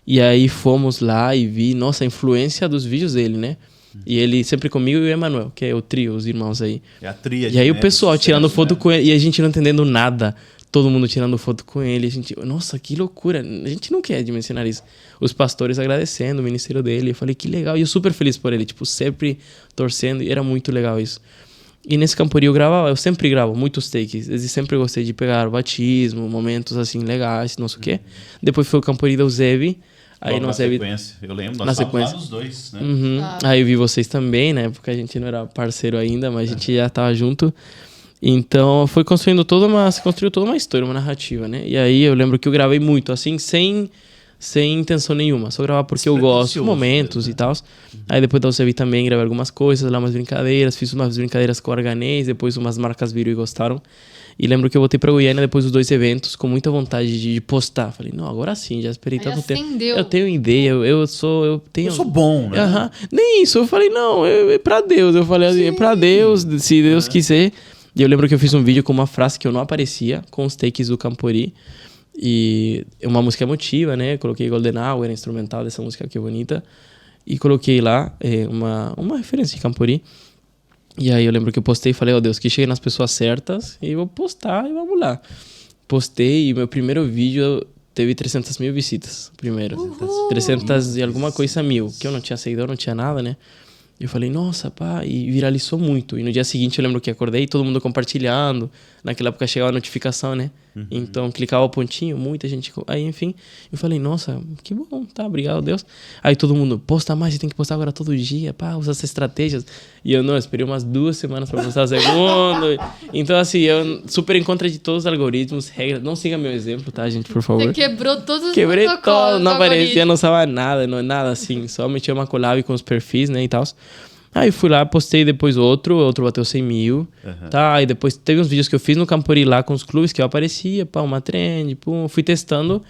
E aí fomos lá e vi, nossa, a influência dos vídeos dele, né? E ele sempre comigo e o Emanuel, que é o trio, os irmãos aí. É a tríade, e aí né? O pessoal tirando foto com ele e a gente não entendendo nada. Todo mundo tirando foto com ele. A gente, nossa, que loucura. A gente não quer dimensionar isso. Os pastores agradecendo o ministério dele. Eu falei, que legal. E eu super feliz por ele, tipo, sempre torcendo. E era muito legal isso. E nesse Camporim eu sempre gravo muitos takes. Eu sempre gostei de pegar batismo, momentos assim legais, não sei o quê. Depois foi o Camporim da UZEV. Aí na sequência, eu lembro, nós estávamos lá nos 2, né? Aí eu vi vocês também, né? Porque a gente não era parceiro ainda, mas a gente já tava junto. Então foi construindo se construiu toda uma história, uma narrativa, né? E aí eu lembro que eu gravei muito, assim, sem intenção nenhuma. Só gravar porque eu gosto, momentos mesmo, né? E tal. Aí depois da UCV também gravei algumas coisas, lá umas brincadeiras. Fiz umas brincadeiras com o Arganês, depois umas marcas viram e gostaram. E lembro que eu voltei pra Goiânia depois dos 2 eventos, com muita vontade de postar. Falei, não, agora sim, já esperei tanto tempo. Eu tenho ideia, eu sou bom, né? Nem isso, eu falei, não, é pra Deus. Eu falei assim, é pra Deus, se Deus quiser. E eu lembro que eu fiz um vídeo com uma frase que eu não aparecia, com os takes do Camporim. E uma música emotiva, né? Coloquei Golden Hour, instrumental dessa música que é bonita. E coloquei lá uma referência de Camporim. E aí eu lembro que eu postei e falei, Deus, que chegue nas pessoas certas e eu vou postar e vamos lá. Postei e meu primeiro vídeo teve 300 mil visitas. Primeiro. 300 e alguma coisa mil. Que eu não tinha seguidor, não tinha nada, né? E eu falei, nossa, pá, e viralizou muito. E no dia seguinte eu lembro que acordei, todo mundo compartilhando. Naquela época chegava a notificação, né? Então clicava o pontinho, muita gente. Aí, enfim, eu falei, nossa, que bom, tá, obrigado, Deus. Aí todo mundo, posta mais, você tem que postar agora todo dia, pá, usa essas estratégias. E eu não, esperei umas 2 semanas pra postar o segundo. Então, assim, eu super em contra de todos os algoritmos, regras. Não siga meu exemplo, tá, gente, por favor. Você quebrou todos os Quebrei protocolos. Todo, não aparecia, não usava nada, nada assim. Só metia uma collab com os perfis, né, e tal. Aí fui lá, postei depois outro bateu 100 mil, tá? Aí depois teve uns vídeos que eu fiz no Camporim lá com os clubes que eu aparecia, pá, uma trend, pum, fui testando.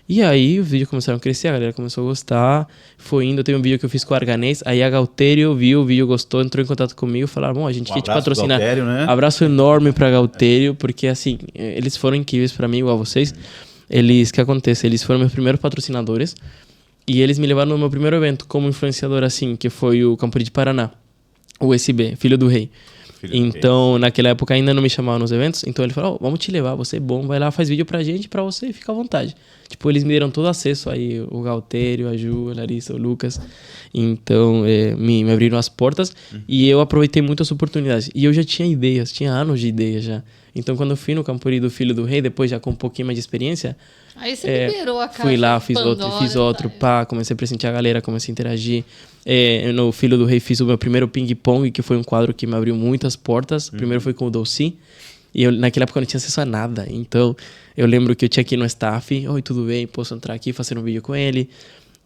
E aí os vídeos começaram a crescer, a galera começou a gostar, foi indo. Teve um vídeo que eu fiz com o Arganês, aí a Galtério viu o vídeo, gostou, entrou em contato comigo, falaram, bom, a gente quer te patrocinar. Galtério, né? Abraço enorme pra Galtério, porque assim, eles foram incríveis pra mim, igual vocês. O que acontece? Eles foram meus primeiros patrocinadores e eles me levaram no meu primeiro evento como influenciador, assim, que foi o Campuri de Paraná, o USB, Filho do Rei. Então, naquela época ainda não me chamavam nos eventos, então ele falou, vamos te levar, você é bom, vai lá, faz vídeo pra gente, pra você, fica à vontade. Tipo, eles me deram todo acesso aí, o Galtério, a Ju, a Larissa, o Lucas. Então, me abriram as portas e eu aproveitei muito as oportunidades. E eu já tinha ideias, tinha anos de ideias já. Então, quando eu fui no Campuri do Filho do Rei, depois já com um pouquinho mais de experiência... Aí você liberou a cara. Fui lá, fiz outro, comecei a presentear a galera, comecei a interagir. No Filho do Rei fiz o meu primeiro ping-pong, que foi um quadro que me abriu muitas portas. O primeiro foi com o Dolci. E naquela época eu não tinha acesso a nada. Então, eu lembro que eu tinha aqui no staff. Oi, tudo bem? Posso entrar aqui, fazer um vídeo com ele?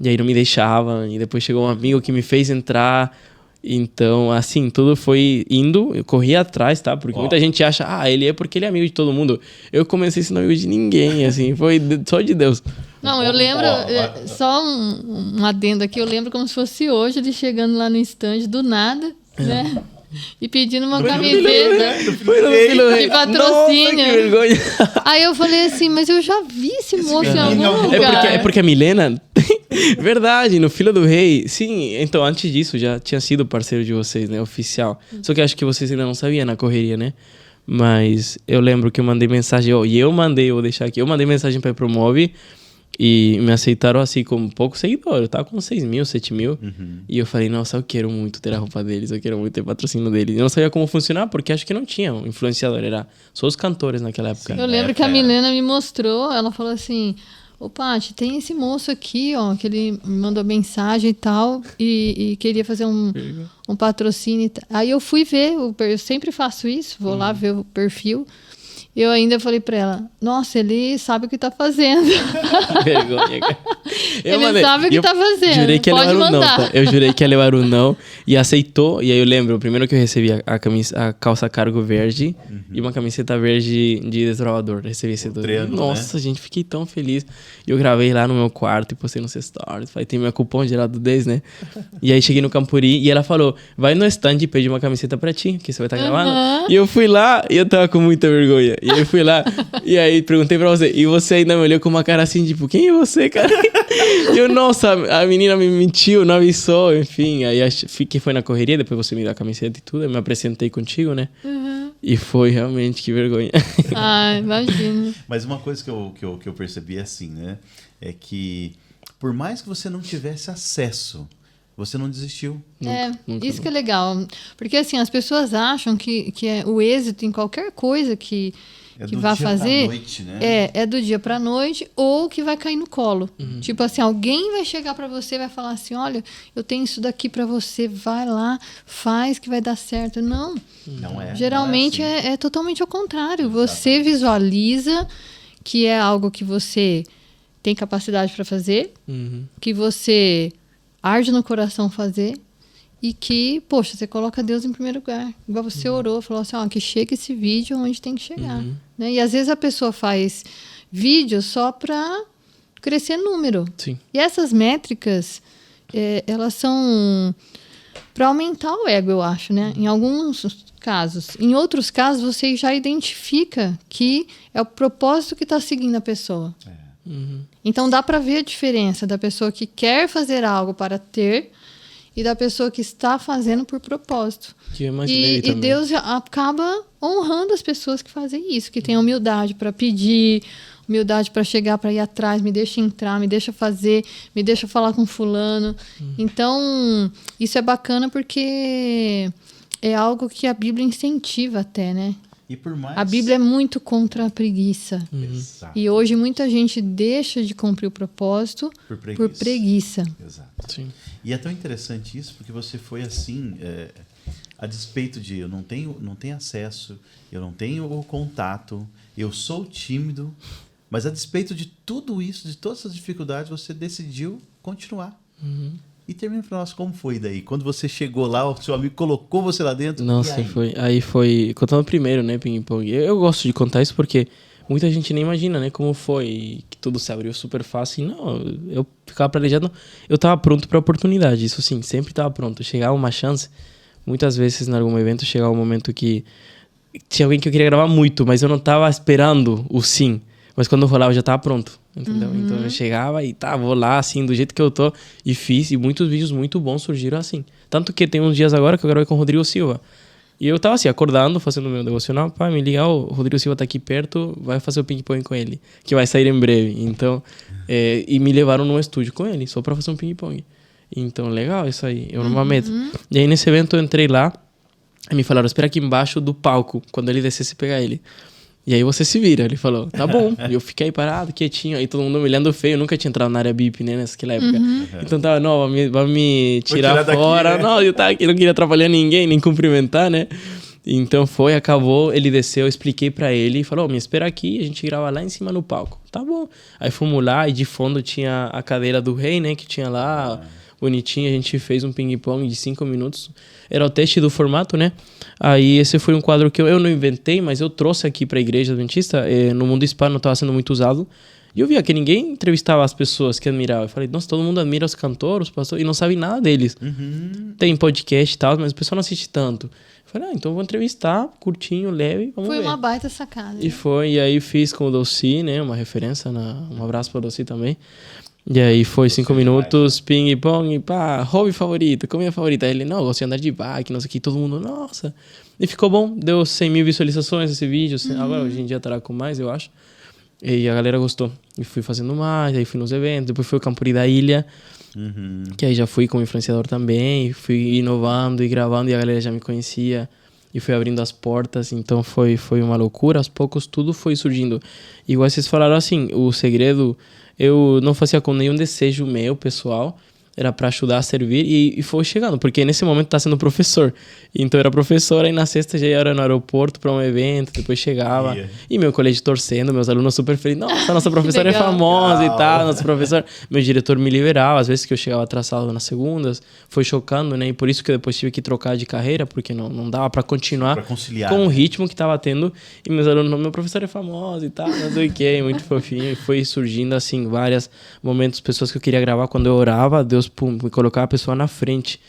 E aí não me deixava. E depois chegou um amigo que me fez entrar. Então, assim, tudo foi indo. Eu corri atrás, tá? Porque muita gente acha, ele é porque ele é amigo de todo mundo. Eu comecei sendo amigo de ninguém, assim. Foi só de Deus. Não, eu lembro, só um adendo aqui, eu lembro como se fosse hoje, ele chegando lá no stand do nada, né? E pedindo uma camiseta de patrocínio. Nossa, que vergonha. Aí eu falei assim, mas eu já vi esse moço em algum lugar. É porque a Milena... Verdade, no Filho do Rei. Sim, então antes disso já tinha sido parceiro de vocês, né? Oficial. Só que acho que vocês ainda não sabiam na correria, né? Mas eu lembro que eu mandei mensagem... eu vou deixar aqui. Eu mandei mensagem pra Promove... E me aceitaram assim com pouco seguidor. Eu tava com 6 mil, 7 mil. E eu falei, nossa, eu quero muito ter a roupa deles. Eu quero muito ter patrocínio deles. Eu não sabia como funcionar, porque acho que não tinha um influenciador. Era só os cantores naquela época. Eu lembro que a Milena me mostrou. Ela falou assim... Ô, Paty, tem esse moço aqui, ó, que ele me mandou mensagem e tal, e queria fazer um patrocínio. Aí eu fui ver, eu sempre faço isso, vou lá ver o perfil. Eu ainda falei pra ela, nossa, ele sabe o que tá fazendo. Vergonha, cara. Ele sabe o que tá fazendo. Jurei que pode mandar. Não, tá? Eu jurei que ia levar o não e aceitou. E aí eu lembro, o primeiro que eu recebi a calça cargo verde e uma camiseta verde de desbravador. Recebi esse dois. Nossa, gente, fiquei tão feliz. E eu gravei lá no meu quarto e postei nos stories. Falei, tem meu cupom gerado 10, né? E aí cheguei no Campuri e ela falou, vai no stand e pede uma camiseta pra ti, que você vai estar gravando. E eu fui lá e eu tava com muita vergonha. E aí eu fui lá, e aí perguntei pra você, e você ainda me olhou com uma cara assim, tipo, quem é você, cara? E eu, nossa, a menina me mentiu, não avisou, enfim. Aí que foi na correria, depois você me deu a camiseta e tudo, eu me apresentei contigo, né? E foi realmente, que vergonha. Imagina. Mas uma coisa que eu percebi é assim, né? É que por mais que você não tivesse acesso, você não desistiu. Nunca isso que é legal. Porque assim, as pessoas acham que o êxito em qualquer coisa que vai fazer noite, né? é do dia pra noite ou que vai cair no colo. Tipo assim, alguém vai chegar pra você e vai falar assim, olha, eu tenho isso daqui pra você, vai lá, faz que vai dar certo. Não é. Geralmente não é, assim. é totalmente ao contrário. Você visualiza que é algo que você tem capacidade pra fazer, que você arde no coração fazer e que, poxa, você coloca Deus em primeiro lugar. Igual você orou, falou assim, que chegue esse vídeo onde tem que chegar. Né? E às vezes a pessoa faz vídeo só para crescer número. Sim. E essas métricas, elas são para aumentar o ego, eu acho, né? Em alguns casos. Em outros casos, você já identifica que é o propósito que está seguindo a pessoa. Então dá para ver a diferença da pessoa que quer fazer algo para ter e da pessoa que está fazendo por propósito. Que eu imaginei e também. Deus acaba honrando as pessoas que fazem isso, que têm humildade para pedir, humildade para chegar, para ir atrás, me deixa entrar, me deixa fazer, me deixa falar com fulano. Então, isso é bacana porque é algo que a Bíblia incentiva até, né? E por mais... A Bíblia é muito contra a preguiça. Exato. E hoje muita gente deixa de cumprir o propósito por preguiça. Exato. Sim. E é tão interessante isso, porque você foi assim, a despeito de eu não tenho acesso, eu não tenho o contato, eu sou tímido, mas a despeito de tudo isso, de todas essas dificuldades, você decidiu continuar. E termina para nós, como foi daí? Quando você chegou lá, o seu amigo colocou você lá dentro? Nossa, aí foi... Contando primeiro, né, ping-pong. Eu gosto de contar isso porque muita gente nem imagina, né, como foi, que tudo se abriu super fácil. E não, eu ficava planejando, eu tava pronto pra oportunidade, isso sim, sempre tava pronto. Chegava uma chance, muitas vezes em algum evento chegava um momento que tinha alguém que eu queria gravar muito, mas eu não tava esperando o sim. Mas quando eu rolava, eu já tava pronto, entendeu? Então eu chegava e vou lá, assim, do jeito que eu tô, e fiz. E muitos vídeos muito bons surgiram assim. Tanto que tem uns dias agora que eu gravei com o Rodrigo Silva. E eu tava assim, acordando, fazendo meu devocional. Pá, me liga, o Rodrigo Silva tá aqui perto, vai fazer o ping-pong com ele, que vai sair em breve. Então, e me levaram num estúdio com ele, só pra fazer um ping-pong. Então, legal isso aí, eu numa meta. E aí, nesse evento, eu entrei lá, e me falaram, espera aqui embaixo do palco, quando ele descer, pegar ele. E aí você se vira, ele falou, tá bom. E eu fiquei parado, quietinho, aí todo mundo me olhando feio, eu nunca tinha entrado na área BIP, né, naquela época. Então tava, não, vai me tirar fora. Daqui, né? Não, eu tava aqui, não queria atrapalhar ninguém, nem cumprimentar, né. Então foi, acabou, ele desceu, eu expliquei pra ele e falou, me espera aqui, a gente grava lá em cima no palco. Tá bom. Aí fomos lá e de fundo tinha a cadeira do rei, né, que tinha lá, bonitinho, a gente fez um ping-pong de 5 minutos. Era o teste do formato, né? Aí esse foi um quadro que eu não inventei, mas eu trouxe aqui para a Igreja Adventista. No mundo hispano estava sendo muito usado. E eu via que ninguém entrevistava as pessoas que admiravam. Eu falei, nossa, todo mundo admira os cantores, os pastores, e não sabe nada deles. Tem podcast e tal, mas o pessoal não assiste tanto. Eu falei, então eu vou entrevistar, curtinho, leve, vamos ver. Foi uma baita sacada. E foi, e aí fiz com o Dolci, né? Uma referência, um abraço para o Dolci também. E aí foi 5 minutos, ping-pong, pá, hobby favorito, comida favorita. Aí ele, não, eu gosto de andar de bike, não sei o que, todo mundo, nossa. E ficou bom, deu 100 mil visualizações esse vídeo, agora hoje em dia estará com mais, eu acho. E a galera gostou. E fui fazendo mais, aí fui nos eventos, depois fui ao Campuri da Ilha, que aí já fui como influenciador também, fui inovando e gravando e a galera já me conhecia. E fui abrindo as portas, então foi uma loucura. Aos poucos tudo foi surgindo. Igual vocês falaram assim, o segredo... Eu não fazia com nenhum desejo meu, pessoal. Era para ajudar a servir e foi chegando. Porque nesse momento tá sendo professor. Então eu era professor, aí na sexta já era no aeroporto para um evento. Depois chegava. E meu colégio torcendo, meus alunos super felizes. Nossa, nossa professora é famosa e tal. Nosso professor... Meu diretor me liberava. Às vezes que eu chegava atrasado nas segundas. Foi chocando, né? E por isso que eu depois tive que trocar de carreira. Porque não dava para continuar com o ritmo que tava tendo. E meus alunos, meu professor é famoso e tal. Não sei o que. Muito fofinho. E foi surgindo, assim, vários momentos. Pessoas que eu queria gravar quando eu orava. Deus me colocar a pessoa na frente.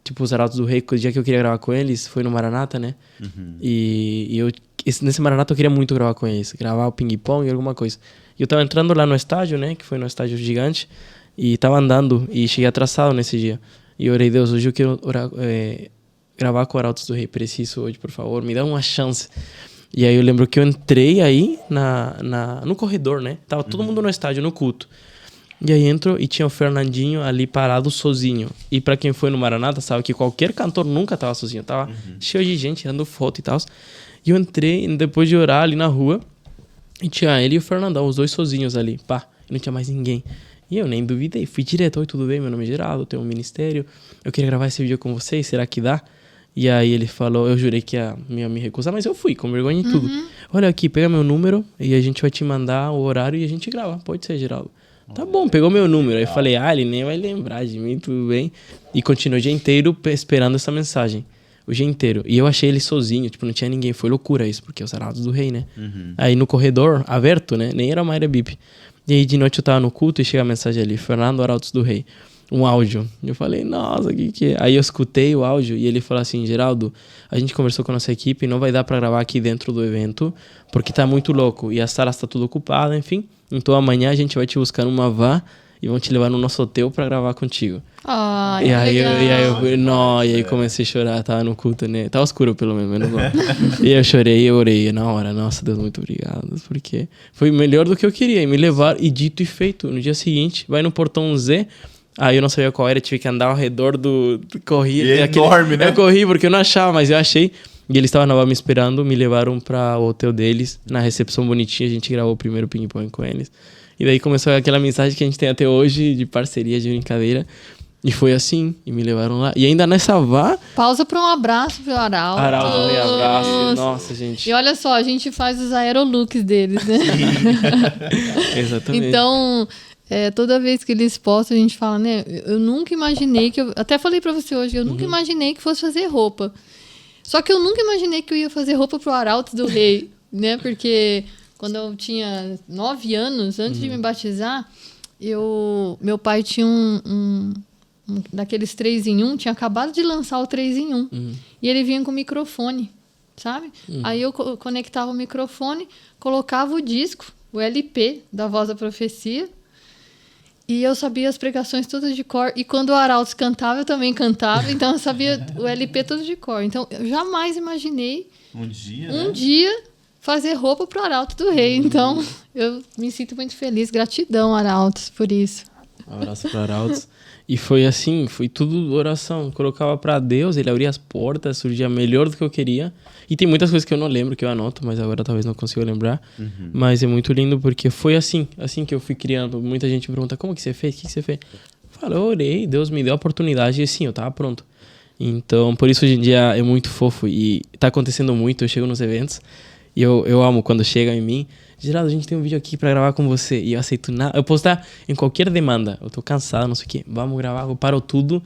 Tipo, os Arautos do Rei, o dia que eu queria gravar com eles, foi no Maranata, né? E nesse Maranata eu queria muito gravar com eles. Gravar o ping-pong e alguma coisa. E eu tava entrando lá no estádio, né? Que foi no estádio gigante. E tava andando e cheguei atrasado nesse dia. E eu orei, Deus, hoje eu quero gravar com o Arautos do Rei. Preciso hoje, por favor, me dá uma chance. E aí eu lembro que eu entrei aí no corredor, né? Tava todo mundo no estádio, no culto. E aí entro e tinha o Fernandinho ali parado sozinho. E pra quem foi no Maranata, sabe que qualquer cantor nunca tava sozinho. Tava cheio de gente tirando foto e tal. E eu entrei, depois de orar ali na rua, e tinha ele e o Fernandão, os dois sozinhos ali. Pá, e não tinha mais ninguém. E eu nem duvidei, fui direto. Oi, tudo bem? Meu nome é Geraldo, eu tenho um ministério. Eu queria gravar esse vídeo com vocês, será que dá? E aí ele falou, eu jurei que ia me recusar, mas eu fui, com vergonha e tudo. Olha aqui, pega meu número e a gente vai te mandar o horário e a gente grava. Pode ser, Geraldo. Tá bom, pegou meu número. Aí eu falei, ele nem vai lembrar de mim, tudo bem. E continuei o dia inteiro esperando essa mensagem. O dia inteiro. E eu achei ele sozinho, tipo, não tinha ninguém. Foi loucura isso, porque os Arautos do Rei, né? Aí no corredor, aberto, né? Nem era uma área BIP. E aí de noite eu tava no culto e chega a mensagem ali, Fernando Arautos do Rei. Um áudio. Eu falei, nossa, o que é? Aí eu escutei o áudio e ele falou assim, Geraldo, a gente conversou com a nossa equipe, não vai dar pra gravar aqui dentro do evento, porque tá muito louco. E a sala está tudo ocupada, enfim. Então amanhã a gente vai te buscar numa van e vão te levar no nosso hotel pra gravar contigo. E aí comecei a chorar, tava no culto, né? Tava escuro pelo menos mal. E eu chorei e orei na hora. Nossa, Deus, muito obrigado. Porque foi melhor do que eu queria. E me levaram, e dito e feito. No dia seguinte, vai no portão Z. Aí eu não sabia qual era, tive que andar ao redor do corri. É enorme, né? Eu corri porque eu não achava, mas eu achei. E eles estavam me esperando, me levaram para o hotel deles, na recepção bonitinha, a gente gravou o primeiro ping-pong com eles. E daí começou aquela mensagem que a gente tem até hoje, de parceria, de brincadeira. E foi assim, e me levaram lá. E ainda nessa van... Pausa para um abraço pro Arauto. Arauto, um abraço. Nossa, gente. E olha só, a gente faz os aerolooks deles, né? Exatamente. Então... toda vez que eles postam, a gente fala, né? Eu nunca imaginei que... Até falei pra você hoje, eu nunca imaginei que fosse fazer roupa. Só que eu nunca imaginei que eu ia fazer roupa pro Arautos do Rei, né? Porque quando eu tinha 9 anos, antes de me batizar, meu pai tinha um daqueles 3 em 1, tinha acabado de lançar o 3 em 1. E ele vinha com microfone, sabe? Aí eu conectava o microfone, colocava o disco, o LP da Voz da Profecia, e eu sabia as pregações todas de cor. E quando o Arautos cantava, eu também cantava. Então, eu sabia o LP todo de cor. Então, eu jamais imaginei um dia fazer roupa para o Arauto do Rei. Então, eu me sinto muito feliz. Gratidão, Arautos, por isso. Um abraço para Arautos. E foi assim, foi tudo oração. Colocava para Deus, ele abria as portas, surgia melhor do que eu queria. E tem muitas coisas que eu não lembro, que eu anoto, mas agora talvez não consiga lembrar. Mas é muito lindo porque foi assim que eu fui criando. Muita gente me pergunta, como que você fez? O que você fez? Eu falo, eu orei, Deus me deu a oportunidade e sim, eu tava pronto. Então, por isso hoje em dia é muito fofo e tá acontecendo muito. Eu chego nos eventos e eu amo quando chega em mim. Geraldo, a gente tem um vídeo aqui pra gravar com você. E eu aceito nada. Eu posso estar em qualquer demanda. Eu tô cansado, não sei o quê. Vamos gravar. Eu paro tudo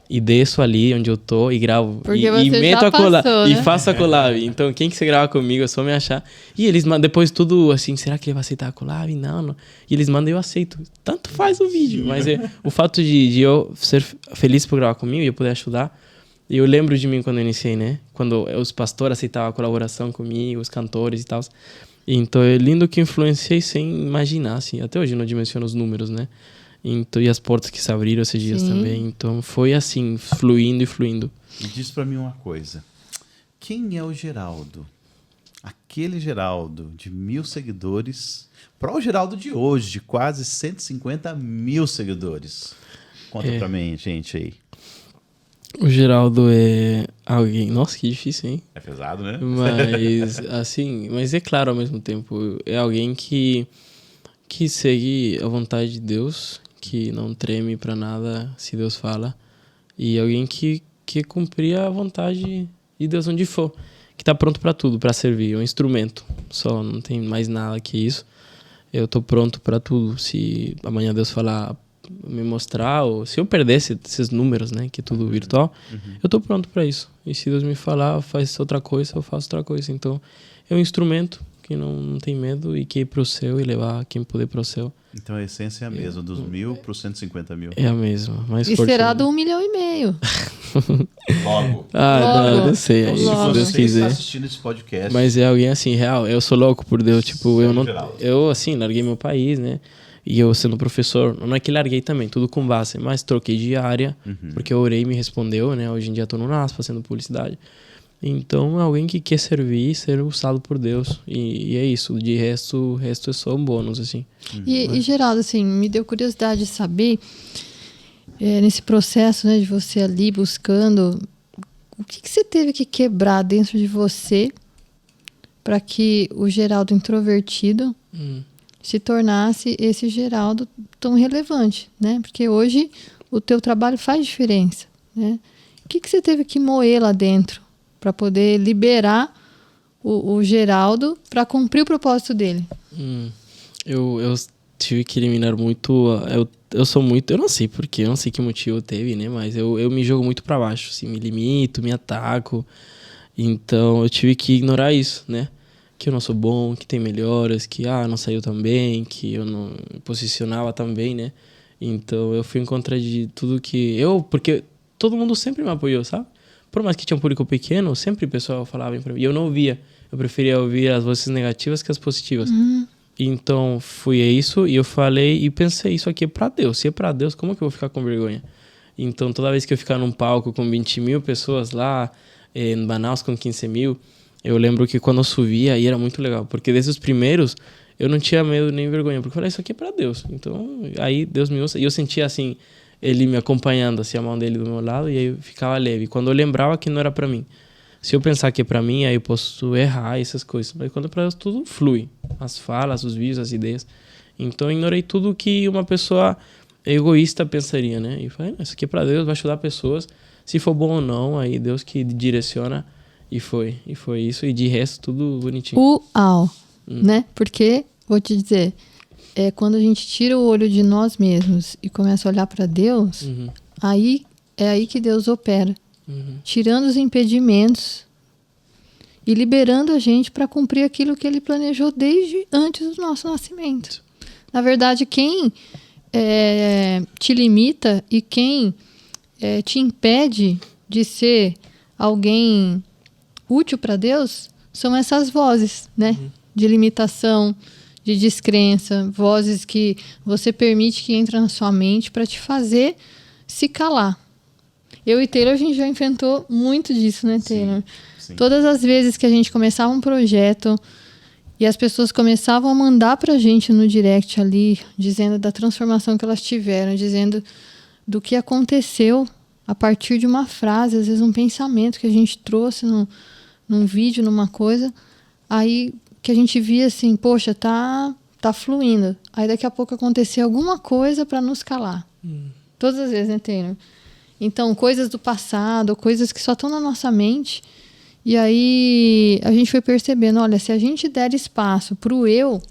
e desço ali onde eu tô e gravo. Porque e você meto já a collab. passou, né? E faço a collab. Então, quem que você grava comigo, é só me achar. E eles mandam depois tudo assim, será que ele vai aceitar a collab? Não. E eles mandam e eu aceito. Tanto faz o vídeo. Mas o fato de eu ser feliz por gravar comigo e eu poder ajudar. E eu lembro de mim quando eu iniciei, né? Quando os pastores aceitavam a colaboração comigo, os cantores e tal. Então é lindo que influenciei sem imaginar, assim. Até hoje não dimensiono os números, né? Então, e as portas que se abriram esses dias também. Então foi assim, fluindo. E diz pra mim uma coisa. Quem é o Geraldo? Aquele Geraldo de 1.000 seguidores para o Geraldo de hoje, de quase 150 mil seguidores. Conta pra mim, gente, aí. O Geraldo é alguém... Nossa, que difícil, hein? É pesado, né? Mas, assim... Mas é claro ao mesmo tempo. É alguém que segue a vontade de Deus, que não treme pra nada se Deus fala. E alguém que cumprir a vontade de Deus onde for. Que tá pronto pra tudo, pra servir. É um instrumento. Só, não tem mais nada que isso. Eu tô pronto pra tudo. Se amanhã Deus falar... me mostrar, ou se eu perdesse esses números, né, que é tudo virtual, eu tô pronto para isso. E se Deus me falar, faz outra coisa, eu faço outra coisa. Então, é um instrumento que não tem medo e que ir pro céu e levar quem puder pro céu. Então a essência é a mesma, dos 1.000 para os 150 mil. É a mesma, mais e forte. será do 1,5 milhão. Logo. Não, não sei. Então, Se Deus você quiser. está assistindo esse podcast... Mas é alguém assim, real. Eu sou louco por Deus. Tipo, eu assim, larguei meu país, né? E eu sendo professor, não é que larguei também, tudo com base, mas troquei de área, porque eu orei e me respondeu, né? Hoje em dia tô no NASP fazendo publicidade. Então, é alguém que quer servir e ser usado por Deus. E é isso, de resto, o resto é só um bônus, assim. E Geraldo, assim, me deu curiosidade de saber, nesse processo, né, de você ali buscando, o que você teve que quebrar dentro de você para que o Geraldo introvertido se tornasse esse Geraldo tão relevante, né? Porque hoje o teu trabalho faz diferença, né? O que você teve que moer lá dentro para poder liberar o Geraldo para cumprir o propósito dele? Eu tive que eliminar muito... Eu sou muito... Eu não sei porquê, eu não sei que motivo teve, né? Mas eu me jogo muito para baixo, assim, me limito, me ataco. Então eu tive que ignorar isso, né? Que eu não sou bom, que tem melhoras, que não saiu tão bem, que eu não posicionava tão bem, né? Então eu fui em contra de tudo que... Porque todo mundo sempre me apoiou, sabe? Por mais que tinha um público pequeno, sempre o pessoal falava pra mim. E eu não ouvia. Eu preferia ouvir as vozes negativas que as positivas. Então foi isso, e eu falei e pensei, isso aqui é pra Deus. Se é pra Deus, como que eu vou ficar com vergonha? Então toda vez que eu ficar num palco com 20 mil pessoas lá, em Manaus com 15 mil... Eu lembro que quando eu subia, aí era muito legal. Porque desde os primeiros, eu não tinha medo nem vergonha. Porque eu falei, isso aqui é pra Deus. Então, aí Deus me usa. E eu sentia, assim, ele me acompanhando, assim, a mão dele do meu lado. E aí eu ficava leve. Quando eu lembrava que não era pra mim. Se eu pensar que é pra mim, aí eu posso errar essas coisas. Mas quando é pra Deus, tudo flui. As falas, os vídeos, as ideias. Então, eu ignorei tudo que uma pessoa egoísta pensaria, né? E falei, isso aqui é pra Deus, vai ajudar pessoas. Se for bom ou não, aí Deus que direciona... E foi isso, e de resto tudo bonitinho. Né? Porque, vou te dizer, quando a gente tira o olho de nós mesmos e começa a olhar para Deus, aí é aí que Deus opera. Tirando os impedimentos e liberando a gente para cumprir aquilo que ele planejou desde antes do nosso nascimento. Na verdade, quem te limita e quem te impede de ser alguém útil para Deus são essas vozes, né? De limitação, de descrença, vozes que você permite que entrem na sua mente para te fazer se calar. Eu e Taylor, a gente já enfrentou muito disso, né, Taylor? Sim. Todas as vezes que a gente começava um projeto e as pessoas começavam a mandar pra gente no direct ali, dizendo da transformação que elas tiveram, dizendo do que aconteceu a partir de uma frase, às vezes um pensamento que a gente trouxe num vídeo, numa coisa, aí que a gente via assim, poxa, tá fluindo. Aí daqui a pouco acontecia alguma coisa para nos calar. Todas as vezes, né, Taylor? Então, coisas do passado, coisas que só estão na nossa mente. E aí a gente foi percebendo, olha, se a gente der espaço pro eu,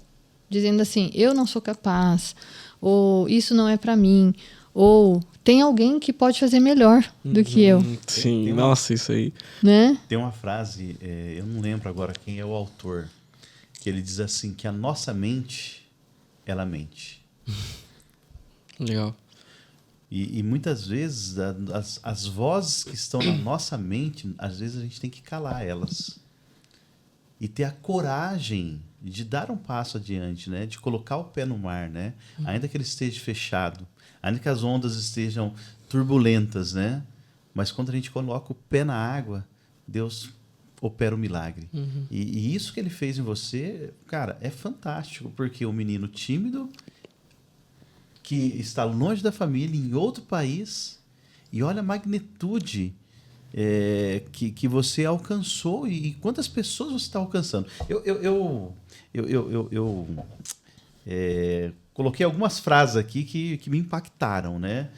dizendo assim, eu não sou capaz, ou isso não é para mim, ou tem alguém que pode fazer melhor do que eu. Sim, nossa, isso aí. Né? Tem uma frase, eu não lembro agora quem é o autor, que ele diz assim, que a nossa mente, ela mente. Legal. E muitas vezes as vozes que estão na nossa mente, às vezes a gente tem que calar elas. E ter a coragem de dar um passo adiante, né? De colocar o pé no mar, né? Ainda que ele esteja fechado, ainda que as ondas estejam turbulentas, né? Mas quando a gente coloca o pé na água, Deus opera o milagre. E isso que ele fez em você, cara, é fantástico, porque o menino tímido que está longe da família, em outro país, e olha a magnitude que você alcançou e quantas pessoas você está alcançando. Eu coloquei algumas frases aqui que me impactaram, né?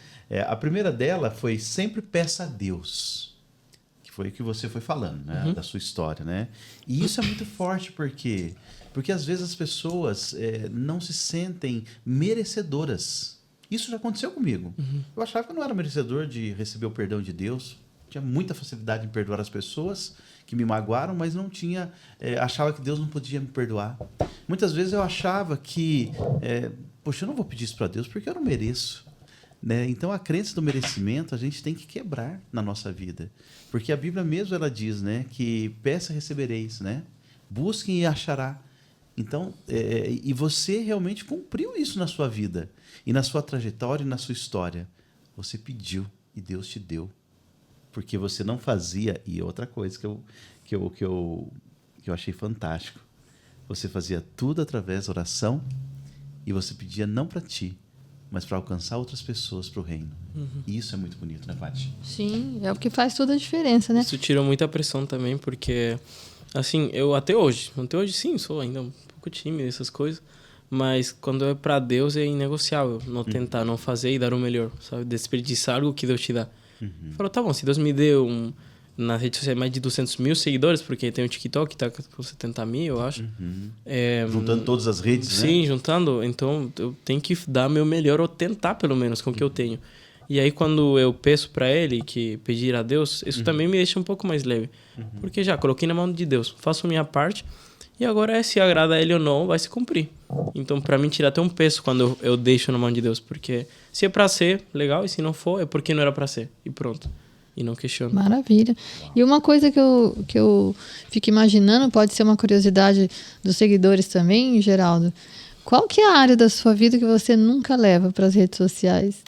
A primeira dela foi sempre peça a Deus, que foi o que você foi falando, né? Da sua história, né? E isso é muito forte porque às vezes as pessoas não se sentem merecedoras. Isso já aconteceu comigo. Eu achava que eu não era merecedor de receber o perdão de Deus. Tinha muita facilidade em perdoar as pessoas que me magoaram, mas não tinha... achava que Deus não podia me perdoar. Muitas vezes eu achava que... poxa, eu não vou pedir isso para Deus porque eu não mereço. Né? Então, a crença do merecimento a gente tem que quebrar na nossa vida. Porque a Bíblia mesmo ela diz, né, que peça e recebereis, né? Busquem e achará. Então, e você realmente cumpriu isso na sua vida, e na sua trajetória e na sua história. Você pediu e Deus te deu. Porque você não fazia, e outra coisa que eu achei fantástico, você fazia tudo através da oração e você pedia não para ti, mas para alcançar outras pessoas para o reino. E isso é muito bonito, né, Paty? Sim, é o que faz toda a diferença, né? Isso tirou muita pressão também, porque, assim, eu até hoje sim, sou ainda um pouco tímido, essas coisas, mas quando é para Deus é inegociável, não tentar, não fazer e dar o melhor, sabe? Desperdiçar algo que Deus te dá. Falou, tá bom, se Deus me deu na rede social mais de 200 mil seguidores, porque tem o TikTok que tá com 70 mil, eu acho. Juntando todas as redes, né? Sim, juntando. Então, eu tenho que dar meu melhor, ou tentar, pelo menos, com o que eu tenho. E aí, quando eu peço para ele, que pedir a Deus, isso também me deixa um pouco mais leve. Porque já coloquei na mão de Deus, faço a minha parte, e agora, se agrada a ele ou não, vai se cumprir. Então, para mim, tira até um peso quando eu deixo na mão de Deus, porque se é para ser, legal, e se não for, é porque não era para ser. E pronto. E não questiono. Maravilha. E uma coisa que eu fico imaginando, pode ser uma curiosidade dos seguidores também, Geraldo. Qual que é a área da sua vida que você nunca leva para as redes sociais?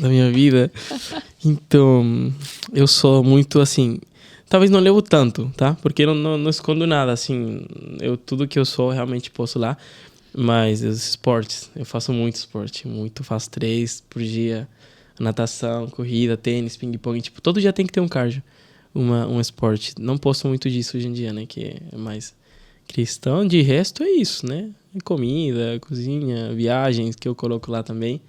Da minha vida? Então, eu sou muito assim... Talvez não levo tanto, tá? Porque eu não escondo nada, assim... Tudo que eu sou, realmente posto lá. Mas os esportes, eu faço muito esporte. Faço 3 por dia... Natação, corrida, tênis, ping-pong, tipo, todo dia tem que ter um cardio, um esporte. Não posto muito disso hoje em dia, né, que é mais cristão. De resto é isso, né, comida, cozinha, viagens que eu coloco lá também.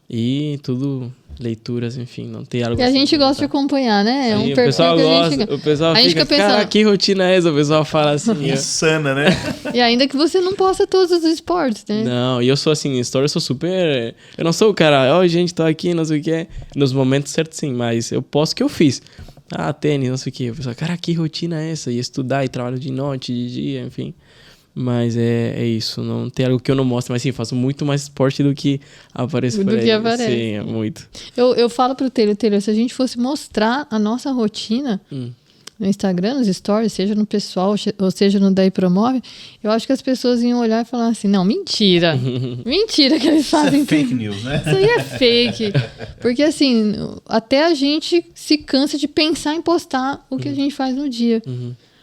E tudo, leituras, enfim, não tem algo. E a gente gosta de acompanhar, né? É um perfil que a gente... O pessoal fica pensando... Cara, que rotina é essa? O pessoal fala assim... Insana, né? E ainda que você não posta todos os esportes, né? Não, e eu sou assim, em story eu sou super... Eu não sou o cara, gente, tô aqui, não sei o que. Nos momentos certos, sim, mas eu posto o que eu fiz. tênis, não sei o quê. O pessoal, cara, que rotina é essa? E estudar, e trabalho de noite, de dia, enfim. Mas é isso, não tem algo que eu não mostro, mas sim, faço muito mais esporte do que aparece por aí. Do que aparece. Sim, é muito. Eu falo pro Taylor, se a gente fosse mostrar a nossa rotina no Instagram, nos stories, seja no pessoal, ou seja no Daí Promove, eu acho que as pessoas iam olhar e falar assim, não, mentira. Mentira que eles fazem. Isso é fake news, né? Isso aí é fake. Porque assim, até a gente se cansa de pensar em postar o que a gente faz no dia.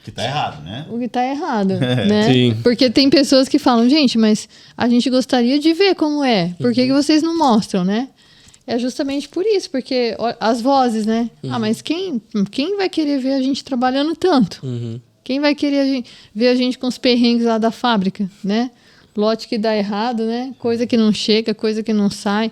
Que tá errado, né? O que tá errado, né? Sim. Porque tem pessoas que falam, gente, mas a gente gostaria de ver como é. Por que vocês não mostram, né? É justamente por isso, porque as vozes, né? Mas quem vai querer ver a gente trabalhando tanto? Quem vai querer ver a gente com os perrengues lá da fábrica, né? Lote que dá errado, né? Coisa que não chega, coisa que não sai.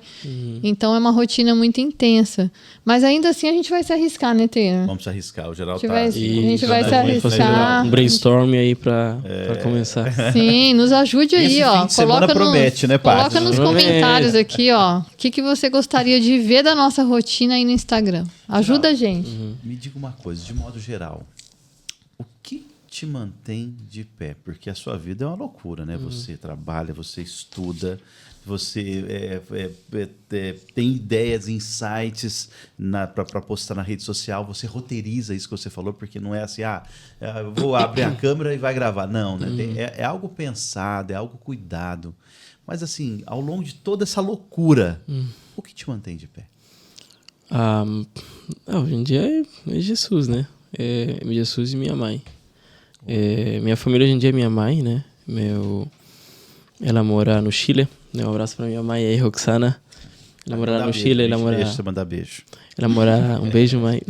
Então é uma rotina muito intensa. Mas ainda assim a gente vai se arriscar, né, Taylor? Vamos se arriscar. O geral A gente tá... vai- E a gente vai se vamos fazer arriscar. um brainstorm aí pra começar. Sim, nos ajude aí, Esse ó. fim de semana promete, né, Paty? Coloca nos Promete. comentários aqui, ó. O que você gostaria de ver da nossa rotina aí no Instagram. Ajuda a gente. Me diga uma coisa, de modo geral. O que te mantém de pé? Porque a sua vida é uma loucura, né? Você trabalha, você estuda, você tem ideias, insights para postar na rede social, você roteiriza isso que você falou, porque não é assim, eu vou abrir a câmera e vai gravar. Não, né? É algo pensado, é algo cuidado. Mas assim, ao longo de toda essa loucura, o que te mantém de pé? Hoje em dia é Jesus, né? É Jesus e minha mãe. Minha família hoje em dia é minha mãe, né? Ela mora no Chile. Um abraço pra minha mãe aí, Roxana. Ela mora lá no Chile. Deixa você mandar beijo. Ela mora... Um beijo, mãe.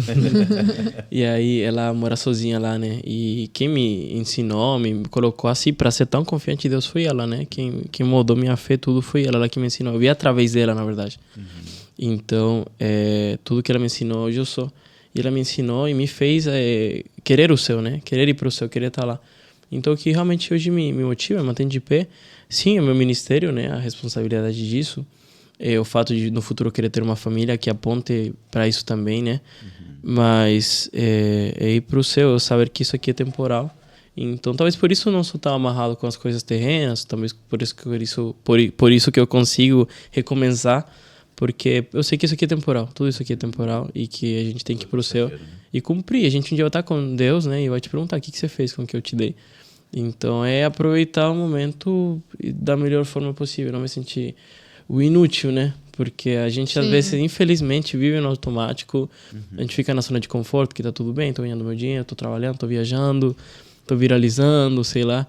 E aí ela mora sozinha lá, né? E quem me ensinou, me colocou assim pra ser tão confiante em Deus foi ela, né? Quem moldou minha fé, tudo foi ela que me ensinou. Eu vi através dela, na verdade. Então, tudo que ela me ensinou, hoje eu sou. E ela me ensinou e me fez querer o céu, né? Querer ir para o céu, querer estar lá. Então, o que realmente hoje me motiva, me mantém de pé, sim, é o meu ministério, né? A responsabilidade disso. É o fato de, no futuro, querer ter uma família que aponte para isso também, né? Mas é ir para o céu, saber que isso aqui é temporal. Então, talvez por isso eu não sou tão amarrado com as coisas terrenas, talvez por isso que eu consigo recomeçar. Porque eu sei que isso aqui é temporal, tudo isso aqui é temporal e que a gente tem que ir pro céu e cumprir. A gente um dia vai estar com Deus, né? E vai te perguntar o que você fez com o que eu te dei. Então é aproveitar o momento da melhor forma possível, não me sentir o inútil, né? Porque a gente às vezes, infelizmente, vive no automático. A gente fica na zona de conforto, que tá tudo bem, tô ganhando meu dinheiro, tô trabalhando, tô viajando, tô viralizando, sei lá.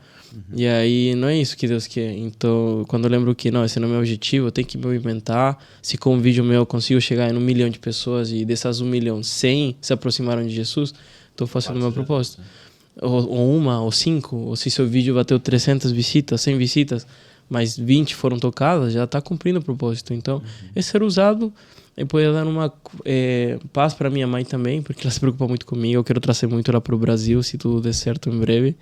E aí não é isso que Deus quer. Então, quando eu lembro que não, esse não é o meu objetivo, eu tenho que me movimentar. Se com um vídeo meu eu consigo chegar em 1 milhão de pessoas e dessas 1 milhão, 100 se aproximaram de Jesus, estou fazendo o meu propósito. Ou 1, ou 5, ou se seu vídeo bateu 300 visitas, 100 visitas, mas 20 foram tocadas, já está cumprindo o propósito. Então, é ser usado e poder dar uma paz para minha mãe também, porque ela se preocupa muito comigo. Eu quero trazer muito ela para o Brasil, se tudo der certo em breve.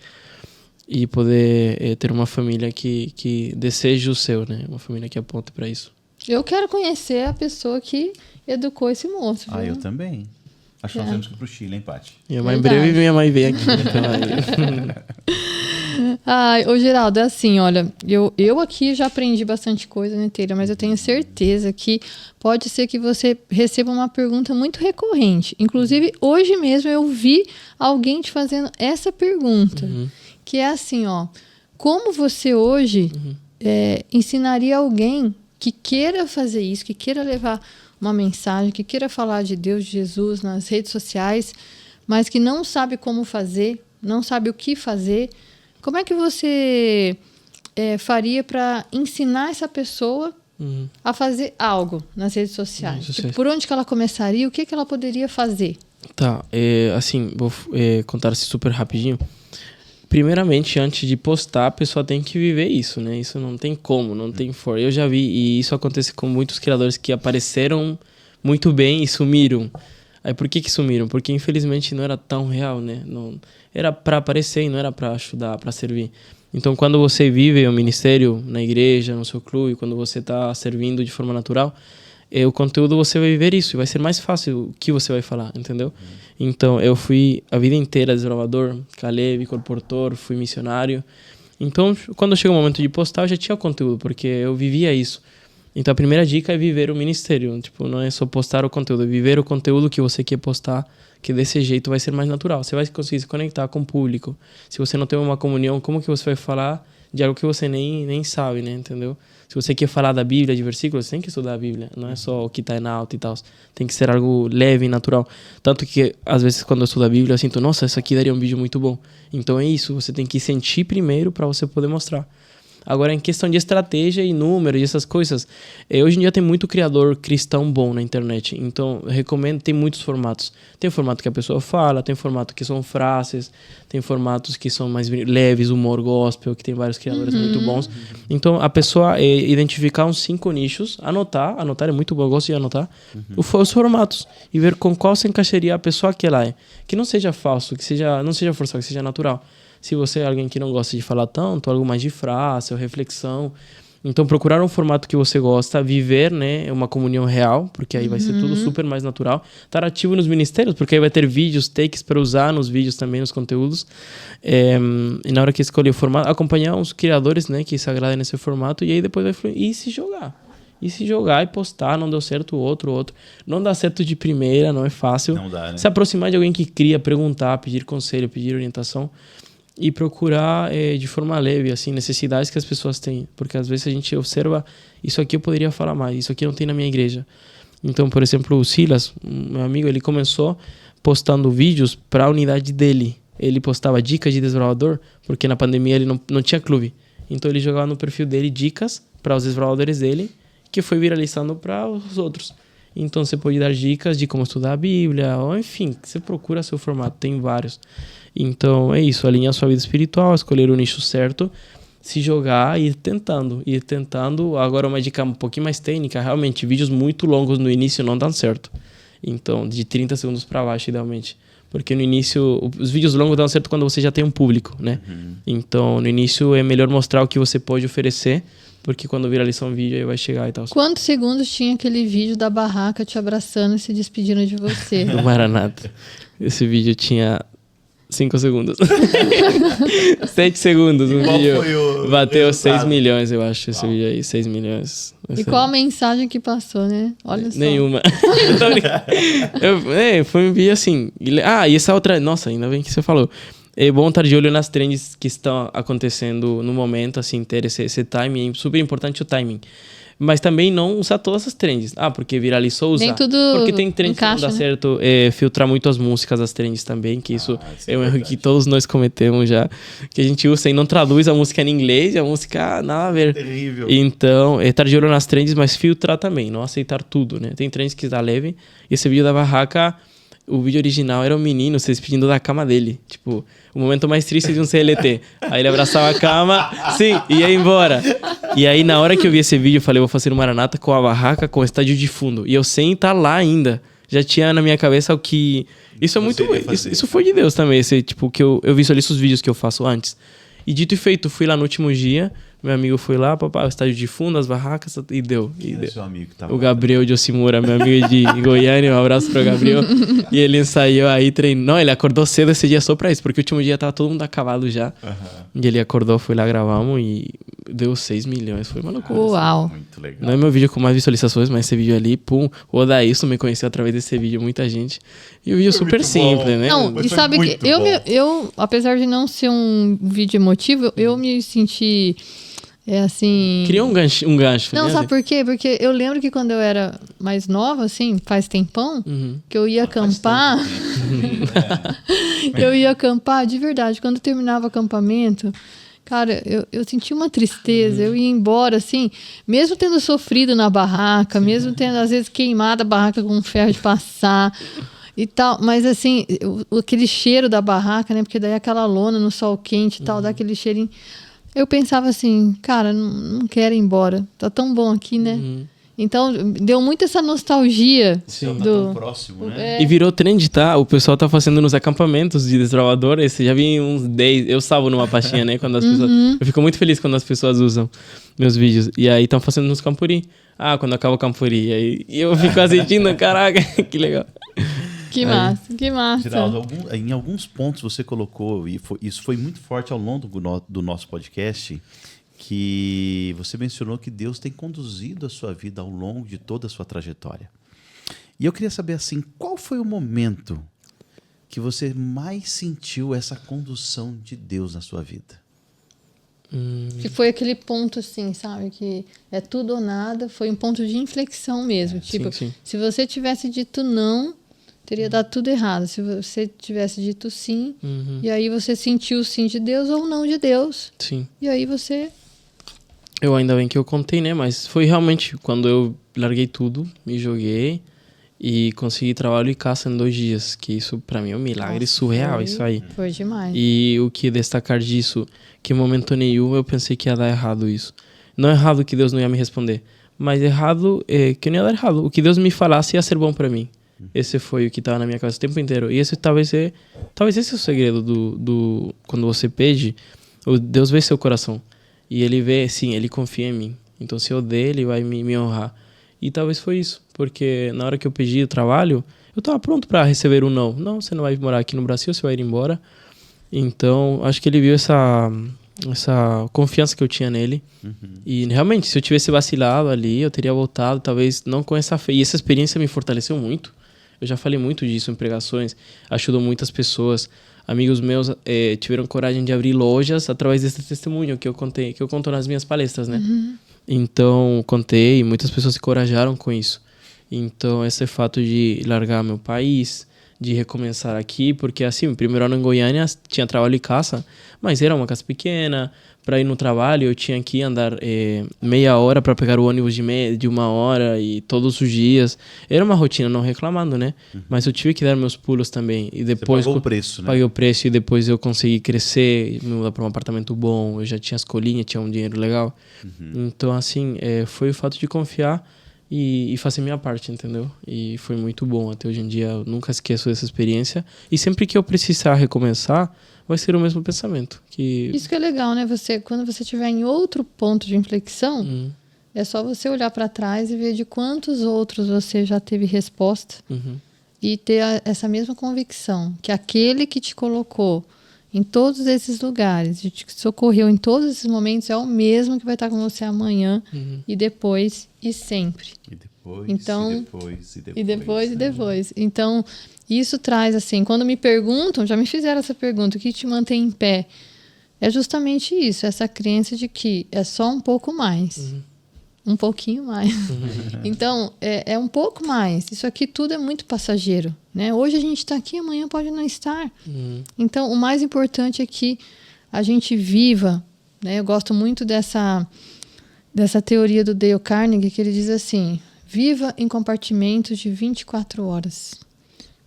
E poder ter uma família que deseje o seu, né? Uma família que aponte para isso. Eu quero conhecer a pessoa que educou esse moço. Viu? Eu também. Acho que nós temos que ir pro Chile, hein, Paty? Minha mãe, em breve, minha mãe vem aqui. Ô Geraldo, é assim, olha, eu aqui já aprendi bastante coisa, né, Taylor? Mas eu tenho certeza que pode ser que você receba uma pergunta muito recorrente. Inclusive, hoje mesmo eu vi alguém te fazendo essa pergunta. Que é assim, ó, como você hoje ensinaria alguém que queira fazer isso, que queira levar uma mensagem, que queira falar de Deus, de Jesus nas redes sociais, mas que não sabe como fazer, não sabe o que fazer, como é que você faria para ensinar essa pessoa a fazer algo nas redes sociais? Tipo, por onde que ela começaria? O que ela poderia fazer? Tá, assim, vou contar assim super rapidinho. Primeiramente, antes de postar, a pessoa tem que viver isso, né? Isso não tem como, não tem forma. Eu já vi, e isso acontece com muitos criadores que apareceram muito bem e sumiram. Aí por que sumiram? Porque infelizmente não era tão real, né? Não, era para aparecer e não era para ajudar, para servir. Então, quando você vive o ministério na igreja, no seu clube, quando você está servindo de forma natural, o conteúdo você vai ver isso, e vai ser mais fácil o que você vai falar, entendeu? Então, eu fui a vida inteira desbravador, Caleb, corportor, fui missionário. Então, quando chega o momento de postar, eu já tinha o conteúdo, porque eu vivia isso. Então, a primeira dica é viver o ministério. Tipo, não é só postar o conteúdo, é viver o conteúdo que você quer postar, que desse jeito vai ser mais natural. Você vai conseguir se conectar com o público. Se você não tem uma comunhão, como que você vai falar de algo que você nem sabe, né? Entendeu? Se você quer falar da Bíblia, de versículos, você tem que estudar a Bíblia. Não é só o que está na alta e tal. Tem que ser algo leve e natural. Tanto que, às vezes, quando eu estudo a Bíblia, eu sinto, nossa, isso aqui daria um vídeo muito bom. Então é isso, você tem que sentir primeiro para você poder mostrar. Agora, em questão de estratégia e números e essas coisas, hoje em dia tem muito criador cristão bom na internet. Então, eu recomendo, tem muitos formatos. Tem o formato que a pessoa fala, tem formato que são frases, tem formatos que são mais leves, humor gospel, que tem vários criadores muito bons. Então, a pessoa identificar uns 5 nichos, anotar é muito bom, eu gosto de anotar, os formatos, e ver com qual se encaixaria a pessoa que ela é. Que não seja falso, não seja forçado, que seja natural. Se você é alguém que não gosta de falar tanto, algo mais de frase ou reflexão. Então, procurar um formato que você gosta, viver, né, uma comunhão real, porque aí vai ser tudo super mais natural. Estar ativo nos ministérios, porque aí vai ter vídeos, takes para usar nos vídeos também, nos conteúdos. E na hora que escolher o formato, acompanhar uns criadores, né, que se agradem nesse formato, e aí depois vai fluir. E se jogar. E se jogar e postar, não deu certo, outro. Não dá certo de primeira, não é fácil. Não dá, né? Se aproximar de alguém que cria, perguntar, pedir conselho, pedir orientação. E procurar de forma leve, assim, necessidades que as pessoas têm. Porque às vezes a gente observa, isso aqui eu poderia falar mais, isso aqui não tem na minha igreja. Então, por exemplo, o Silas, meu amigo, ele começou postando vídeos para a unidade dele. Ele postava dicas de desbravador, porque na pandemia ele não tinha clube. Então ele jogava no perfil dele dicas para os desbravadores dele, que foi viralizando para os outros. Então você pode dar dicas de como estudar a Bíblia, ou enfim, você procura seu formato, tem vários. Então é isso, alinhar sua vida espiritual, escolher o nicho certo, se jogar e ir tentando. Agora uma dica um pouquinho mais técnica, realmente, vídeos muito longos no início não dão certo. Então, de 30 segundos para baixo, idealmente. Porque no início, os vídeos longos dão certo quando você já tem um público, né? Então, no início é melhor mostrar o que você pode oferecer, porque quando viralizar um vídeo aí vai chegar e tal. Quantos segundos tinha aquele vídeo da barraca te abraçando e se despedindo de você? Do Maranata. Esse vídeo tinha 5 segundos. 7 segundos. Um vídeo bateu 6 milhões, eu acho, esse vídeo aí. 6 milhões. E qual a mensagem que passou, né? Olha só. Nenhuma. Foi um vídeo assim. E essa outra... Nossa, ainda bem que você falou. É bom estar de olho nas trends que estão acontecendo no momento, assim, ter esse timing. É super importante o timing. Mas também não usar todas as trends. Porque viralizou, usar. Nem tudo porque tem trends que não dá certo. Filtrar muito as músicas das trends também, que isso é um erro que todos nós cometemos já. Que a gente usa e não traduz a música em inglês e a música nada a ver. Terrível. Então, estar de olho nas trends, mas filtrar também. Não aceitar tudo, né? Tem trends que dá leve. Esse vídeo da barraca... O vídeo original era um menino se despedindo da cama dele. Tipo, o momento mais triste de um CLT. Aí ele abraçava a cama, sim, e ia embora. E aí, na hora que eu vi esse vídeo, eu falei, vou fazer uma Maranata com a barraca, com o estádio de fundo. E eu sem estar lá ainda. Já tinha na minha cabeça o que... Isso é muito... Isso foi de Deus também. Esse, tipo, que eu visualizo os vídeos que eu faço antes. E dito e feito, fui lá no último dia... Meu amigo foi lá, papai, o estádio de fundo, as barracas, e deu. Seu amigo que tava o Gabriel de Osimura, meu amigo de Goiânia, um abraço pro Gabriel. E ele ensaiou aí, treinou. Não, ele acordou cedo esse dia só pra isso, porque o último dia tava todo mundo acabado já. E ele acordou, foi lá, gravamos e deu 6 milhões. Foi uma loucura. Uau! Assim. Muito legal. Não é meu vídeo com mais visualizações, mas esse vídeo ali, pum. O Odaílson me conheceu através desse vídeo, muita gente. E o vídeo super simples, né? Não, e sabe que eu, apesar de não ser um vídeo emotivo, eu me senti... assim... Criou um gancho. Não, né? sabe por quê? Porque eu lembro que quando eu era mais nova, assim, faz tempão, que eu ia acampar. Eu ia acampar, de verdade. Quando terminava o acampamento, cara, eu sentia uma tristeza. Eu ia embora, assim, mesmo tendo sofrido na barraca, mesmo tendo, às vezes, queimado a barraca com um ferro de passar... e tal, mas assim, aquele cheiro da barraca, né? Porque daí aquela lona no sol quente e tal, dá aquele cheirinho... Eu pensava assim, cara, não quero ir embora. Tá tão bom aqui, né? Então, deu muito essa nostalgia. Sim. Tá tão próximo, né? E virou trend, tá? O pessoal tá fazendo nos acampamentos de destravadores. Já vi uns 10. Eu salvo numa pastinha, né? Quando as pessoas... Eu fico muito feliz quando as pessoas usam meus vídeos. E aí estão fazendo nos Campuri. Quando acaba o Campuri. E eu fico assistindo, caraca, que legal. Que massa, que massa. Geraldo, em alguns pontos você colocou, e isso foi muito forte ao longo do nosso podcast, que você mencionou que Deus tem conduzido a sua vida ao longo de toda a sua trajetória. E eu queria saber, assim, qual foi o momento que você mais sentiu essa condução de Deus na sua vida? Que foi aquele ponto, assim, sabe? Que é tudo ou nada. Foi um ponto de inflexão mesmo. Tipo, sim. Se você tivesse dito não, teria dado tudo errado. Se você tivesse dito sim, e aí você sentiu o sim de Deus ou o não de Deus. Sim. E aí você... Eu ainda bem que eu contei, né? Mas foi realmente quando eu larguei tudo, me joguei e consegui trabalho e caça em 2 dias. Que isso, pra mim, é um milagre surreal, isso aí. Foi demais. E o que destacar disso, que em momento nenhum eu pensei que ia dar errado isso. Não é errado que Deus não ia me responder, mas errado é que não ia dar errado. O que Deus me falasse ia ser bom pra mim. Esse foi o que estava na minha cabeça o tempo inteiro. E esse talvez esse é o segredo do quando você pede, Deus vê seu coração. E ele vê, sim, ele confia em mim. Então se eu der, ele vai me honrar. E talvez foi isso, porque na hora que eu pedi o trabalho, eu estava pronto para receber um não. Não, você não vai morar aqui no Brasil, você vai ir embora. Então, acho que ele viu essa confiança que eu tinha nele. E realmente, se eu tivesse vacilado ali, eu teria voltado, talvez não com essa fé. E essa experiência me fortaleceu muito. Eu já falei muito disso em pregações, ajudou muitas pessoas. Amigos meus tiveram coragem de abrir lojas através desse testemunho que eu contei, que eu conto nas minhas palestras, né? Então, contei e muitas pessoas se encorajaram com isso. Então, esse fato de largar meu país, de recomeçar aqui, porque assim, o primeiro ano em Goiânia tinha trabalho e caça, mas era uma casa pequena. Para ir no trabalho, eu tinha que andar meia hora para pegar o ônibus de 1 hora e todos os dias. Era uma rotina, não reclamando, né? Mas eu tive que dar meus pulos também. E depois, você pagou o preço, né? Paguei o preço e depois eu consegui crescer, me mudar para um apartamento bom. Eu já tinha as colinhas, tinha um dinheiro legal. Então, assim, foi o fato de confiar e fazer minha parte, entendeu? E foi muito bom. Até hoje em dia, eu nunca esqueço dessa experiência. E sempre que eu precisar recomeçar, vai ser o mesmo pensamento. Isso que é legal, né? Quando você estiver em outro ponto de inflexão, é só você olhar para trás e ver de quantos outros você já teve resposta e ter essa mesma convicção que aquele que te colocou em todos esses lugares, e te socorreu em todos esses momentos, é o mesmo que vai estar com você amanhã e depois e sempre. E depois, então, e depois. Então, isso traz, assim, quando me perguntam, já me fizeram essa pergunta, o que te mantém em pé? É justamente isso, essa crença de que é só um pouco mais. Um pouquinho mais. Então, é um pouco mais. Isso aqui tudo é muito passageiro, né? Hoje a gente está aqui, amanhã pode não estar. Então, o mais importante é que a gente viva, né? Eu gosto muito dessa teoria do Dale Carnegie, que ele diz assim, viva em compartimentos de 24 horas.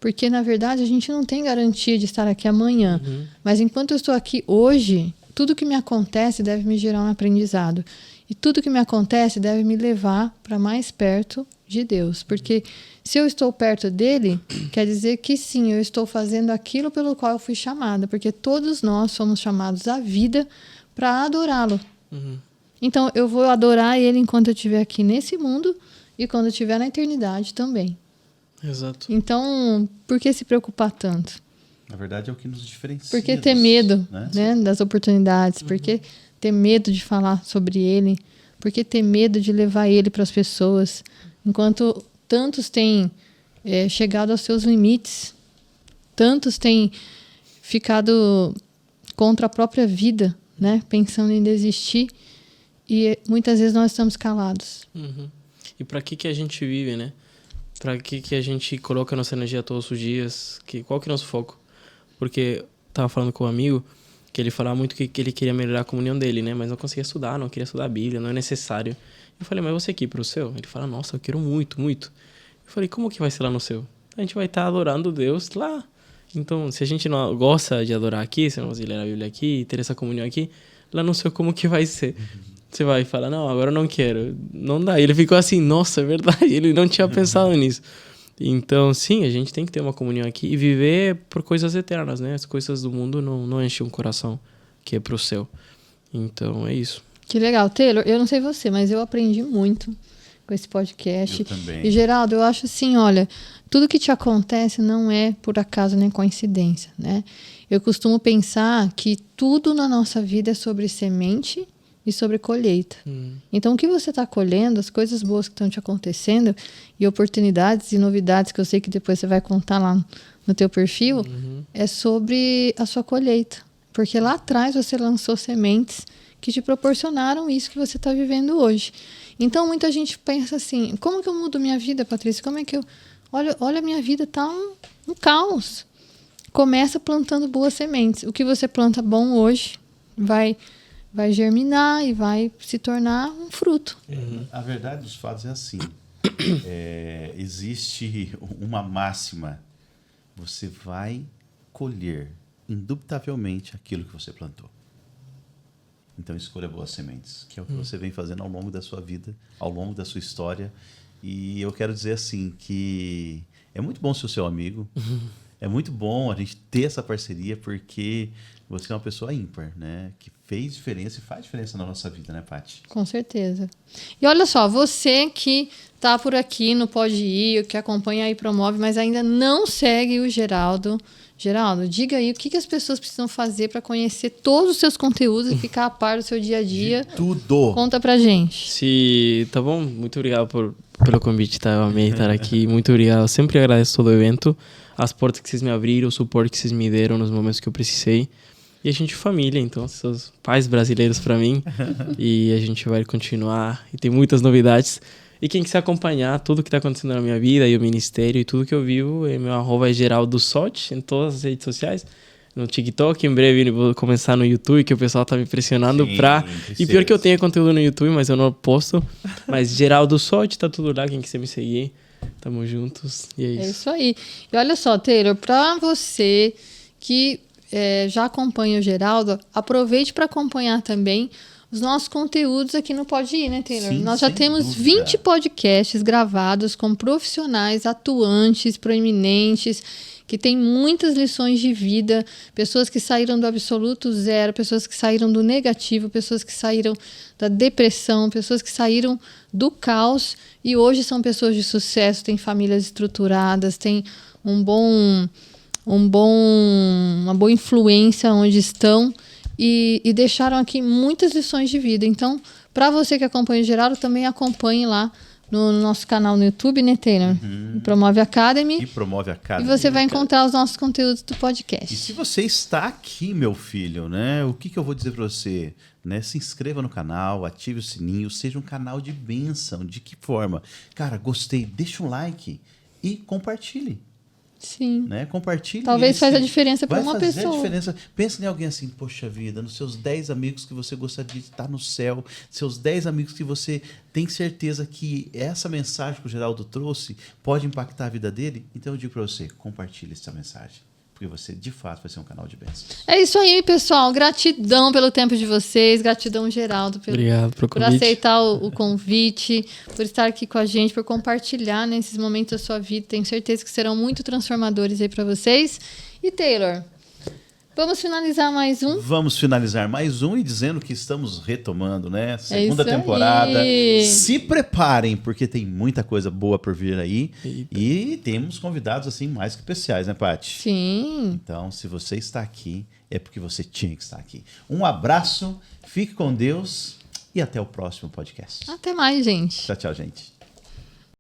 Porque, na verdade, a gente não tem garantia de estar aqui amanhã. Mas enquanto eu estou aqui hoje, tudo que me acontece deve me gerar um aprendizado. E tudo que me acontece deve me levar para mais perto de Deus. Porque se eu estou perto dele, quer dizer que sim, eu estou fazendo aquilo pelo qual eu fui chamada. Porque todos nós somos chamados à vida para adorá-lo. Então, eu vou adorar ele enquanto eu estiver aqui nesse mundo e quando eu estiver na eternidade também. Exato. Então, por que se preocupar tanto? Na verdade, é o que nos diferencia. Por que ter medo, né, das oportunidades? Por que ter medo de falar sobre ele? Por que ter medo de levar ele para as pessoas? Enquanto tantos têm chegado aos seus limites, tantos têm ficado contra a própria vida, né, pensando em desistir, e muitas vezes nós estamos calados. E para que a gente vive, né? Para que a gente coloca nossa energia todos os dias? Qual que é o nosso foco? Porque tava falando com um amigo que ele falava muito que ele queria melhorar a comunhão dele, né? Mas não conseguia estudar, não queria estudar a Bíblia, não é necessário. Eu falei, mas você aqui pro céu? Ele fala, nossa, eu quero muito, muito. Eu falei, como que vai ser lá no céu? A gente vai estar adorando Deus lá. Então, se a gente não gosta de adorar aqui, se não gosta de ler a Bíblia aqui, ter essa comunhão aqui, lá no céu como que vai ser? você vai falar, não, agora eu não quero. Não dá. Ele ficou assim, nossa, é verdade. Ele não tinha pensado nisso. Então, sim, a gente tem que ter uma comunhão aqui e viver por coisas eternas, né? As coisas do mundo não enchem um coração que é pro céu. Então, é isso. Que legal. Taylor, eu não sei você, mas eu aprendi muito com esse podcast. Eu também. E, Geraldo, eu acho assim, olha, tudo que te acontece não é por acaso nem coincidência, né? Eu costumo pensar que tudo na nossa vida é sobre semente e sobre colheita. Então, o que você está colhendo, as coisas boas que estão te acontecendo e oportunidades e novidades que eu sei que depois você vai contar lá no teu perfil, é sobre a sua colheita. Porque lá atrás você lançou sementes que te proporcionaram isso que você está vivendo hoje. Então, muita gente pensa assim, como que eu mudo minha vida, Patrícia? Como é que eu... Olha, a minha vida está um caos. Começa plantando boas sementes. O que você planta bom hoje vai germinar e vai se tornar um fruto. A verdade dos fatos é assim. Existe uma máxima. Você vai colher, indubitavelmente, aquilo que você plantou. Então, escolha boas sementes, que é o que você vem fazendo ao longo da sua vida, ao longo da sua história. E eu quero dizer assim, que é muito bom ser o seu amigo. É muito bom a gente ter essa parceria, porque você é uma pessoa ímpar, né? Que fez diferença e faz diferença na nossa vida, né, Paty? Com certeza. E olha só, você que está por aqui no Pode Ir, que acompanha aí Promove, mas ainda não segue o Geraldo. Geraldo, diga aí o que as pessoas precisam fazer para conhecer todos os seus conteúdos e ficar a par do seu dia a dia. De tudo! Conta pra gente. Tá bom? Muito obrigado pelo convite, tá? Eu amei estar aqui. Muito obrigado. Eu sempre agradeço todo o evento, as portas que vocês me abriram, o suporte que vocês me deram nos momentos que eu precisei. E a gente é família, então, seus pais brasileiros para mim. E a gente vai continuar. E tem muitas novidades. E quem quiser acompanhar tudo que está acontecendo na minha vida e o ministério e tudo que eu vivo, meu @ é Geraldo Sotti em todas as redes sociais. No TikTok, em breve vou começar no YouTube, que o pessoal tá me pressionando. Sim, E pior que eu tenho conteúdo no YouTube, mas eu não posto. Mas Geraldo Sotti, tá tudo lá, quem quiser me seguir. Tamo juntos e é isso. É isso aí. E olha só, Taylor, para você que já acompanha o Geraldo, aproveite para acompanhar também os nossos conteúdos aqui no Pode Ir, né, Taylor? Sim, nós já temos 20 podcasts gravados com profissionais atuantes, proeminentes, que têm muitas lições de vida, pessoas que saíram do absoluto zero, pessoas que saíram do negativo, pessoas que saíram da depressão, pessoas que saíram do caos e hoje são pessoas de sucesso, têm famílias estruturadas, têm uma boa influência onde estão e deixaram aqui muitas lições de vida. Então, para você que acompanha o Geraldo, também acompanhe lá no nosso canal no YouTube, né, Taylor? Promove Academy. E Promove Academy. E você vai encontrar os nossos conteúdos do podcast. E se você está aqui, meu filho, né? O que eu vou dizer para você? Né? Se inscreva no canal, ative o sininho, seja um canal de bênção. De que forma? Cara, gostei, deixa um like e compartilhe. Sim. Né? Compartilhe. Talvez faça a diferença para uma pessoa. Vai fazer a diferença. Pensa em alguém assim, poxa vida, nos seus 10 amigos que você gostaria de estar no céu, seus 10 amigos que você tem certeza que essa mensagem que o Geraldo trouxe pode impactar a vida dele. Então eu digo para você, compartilhe essa mensagem. Porque você, de fato, vai ser um canal de bênçãos. É isso aí, pessoal. Gratidão pelo tempo de vocês. Gratidão, Geraldo, Obrigado pelo por convite. aceitar o convite, por estar aqui com a gente, por compartilhar nesses momentos da sua vida. Tenho certeza que serão muito transformadores aí para vocês. E, Taylor, vamos finalizar mais um? Vamos finalizar mais um e dizendo que estamos retomando, né? isso Segunda temporada. aí. Se preparem, porque tem muita coisa boa por vir aí. Eita. E temos convidados assim mais que especiais, né, Paty? Sim. Então, se você está aqui, é porque você tinha que estar aqui. Um abraço, fique com Deus e até o próximo podcast. Até mais, gente. Tchau, tchau, gente.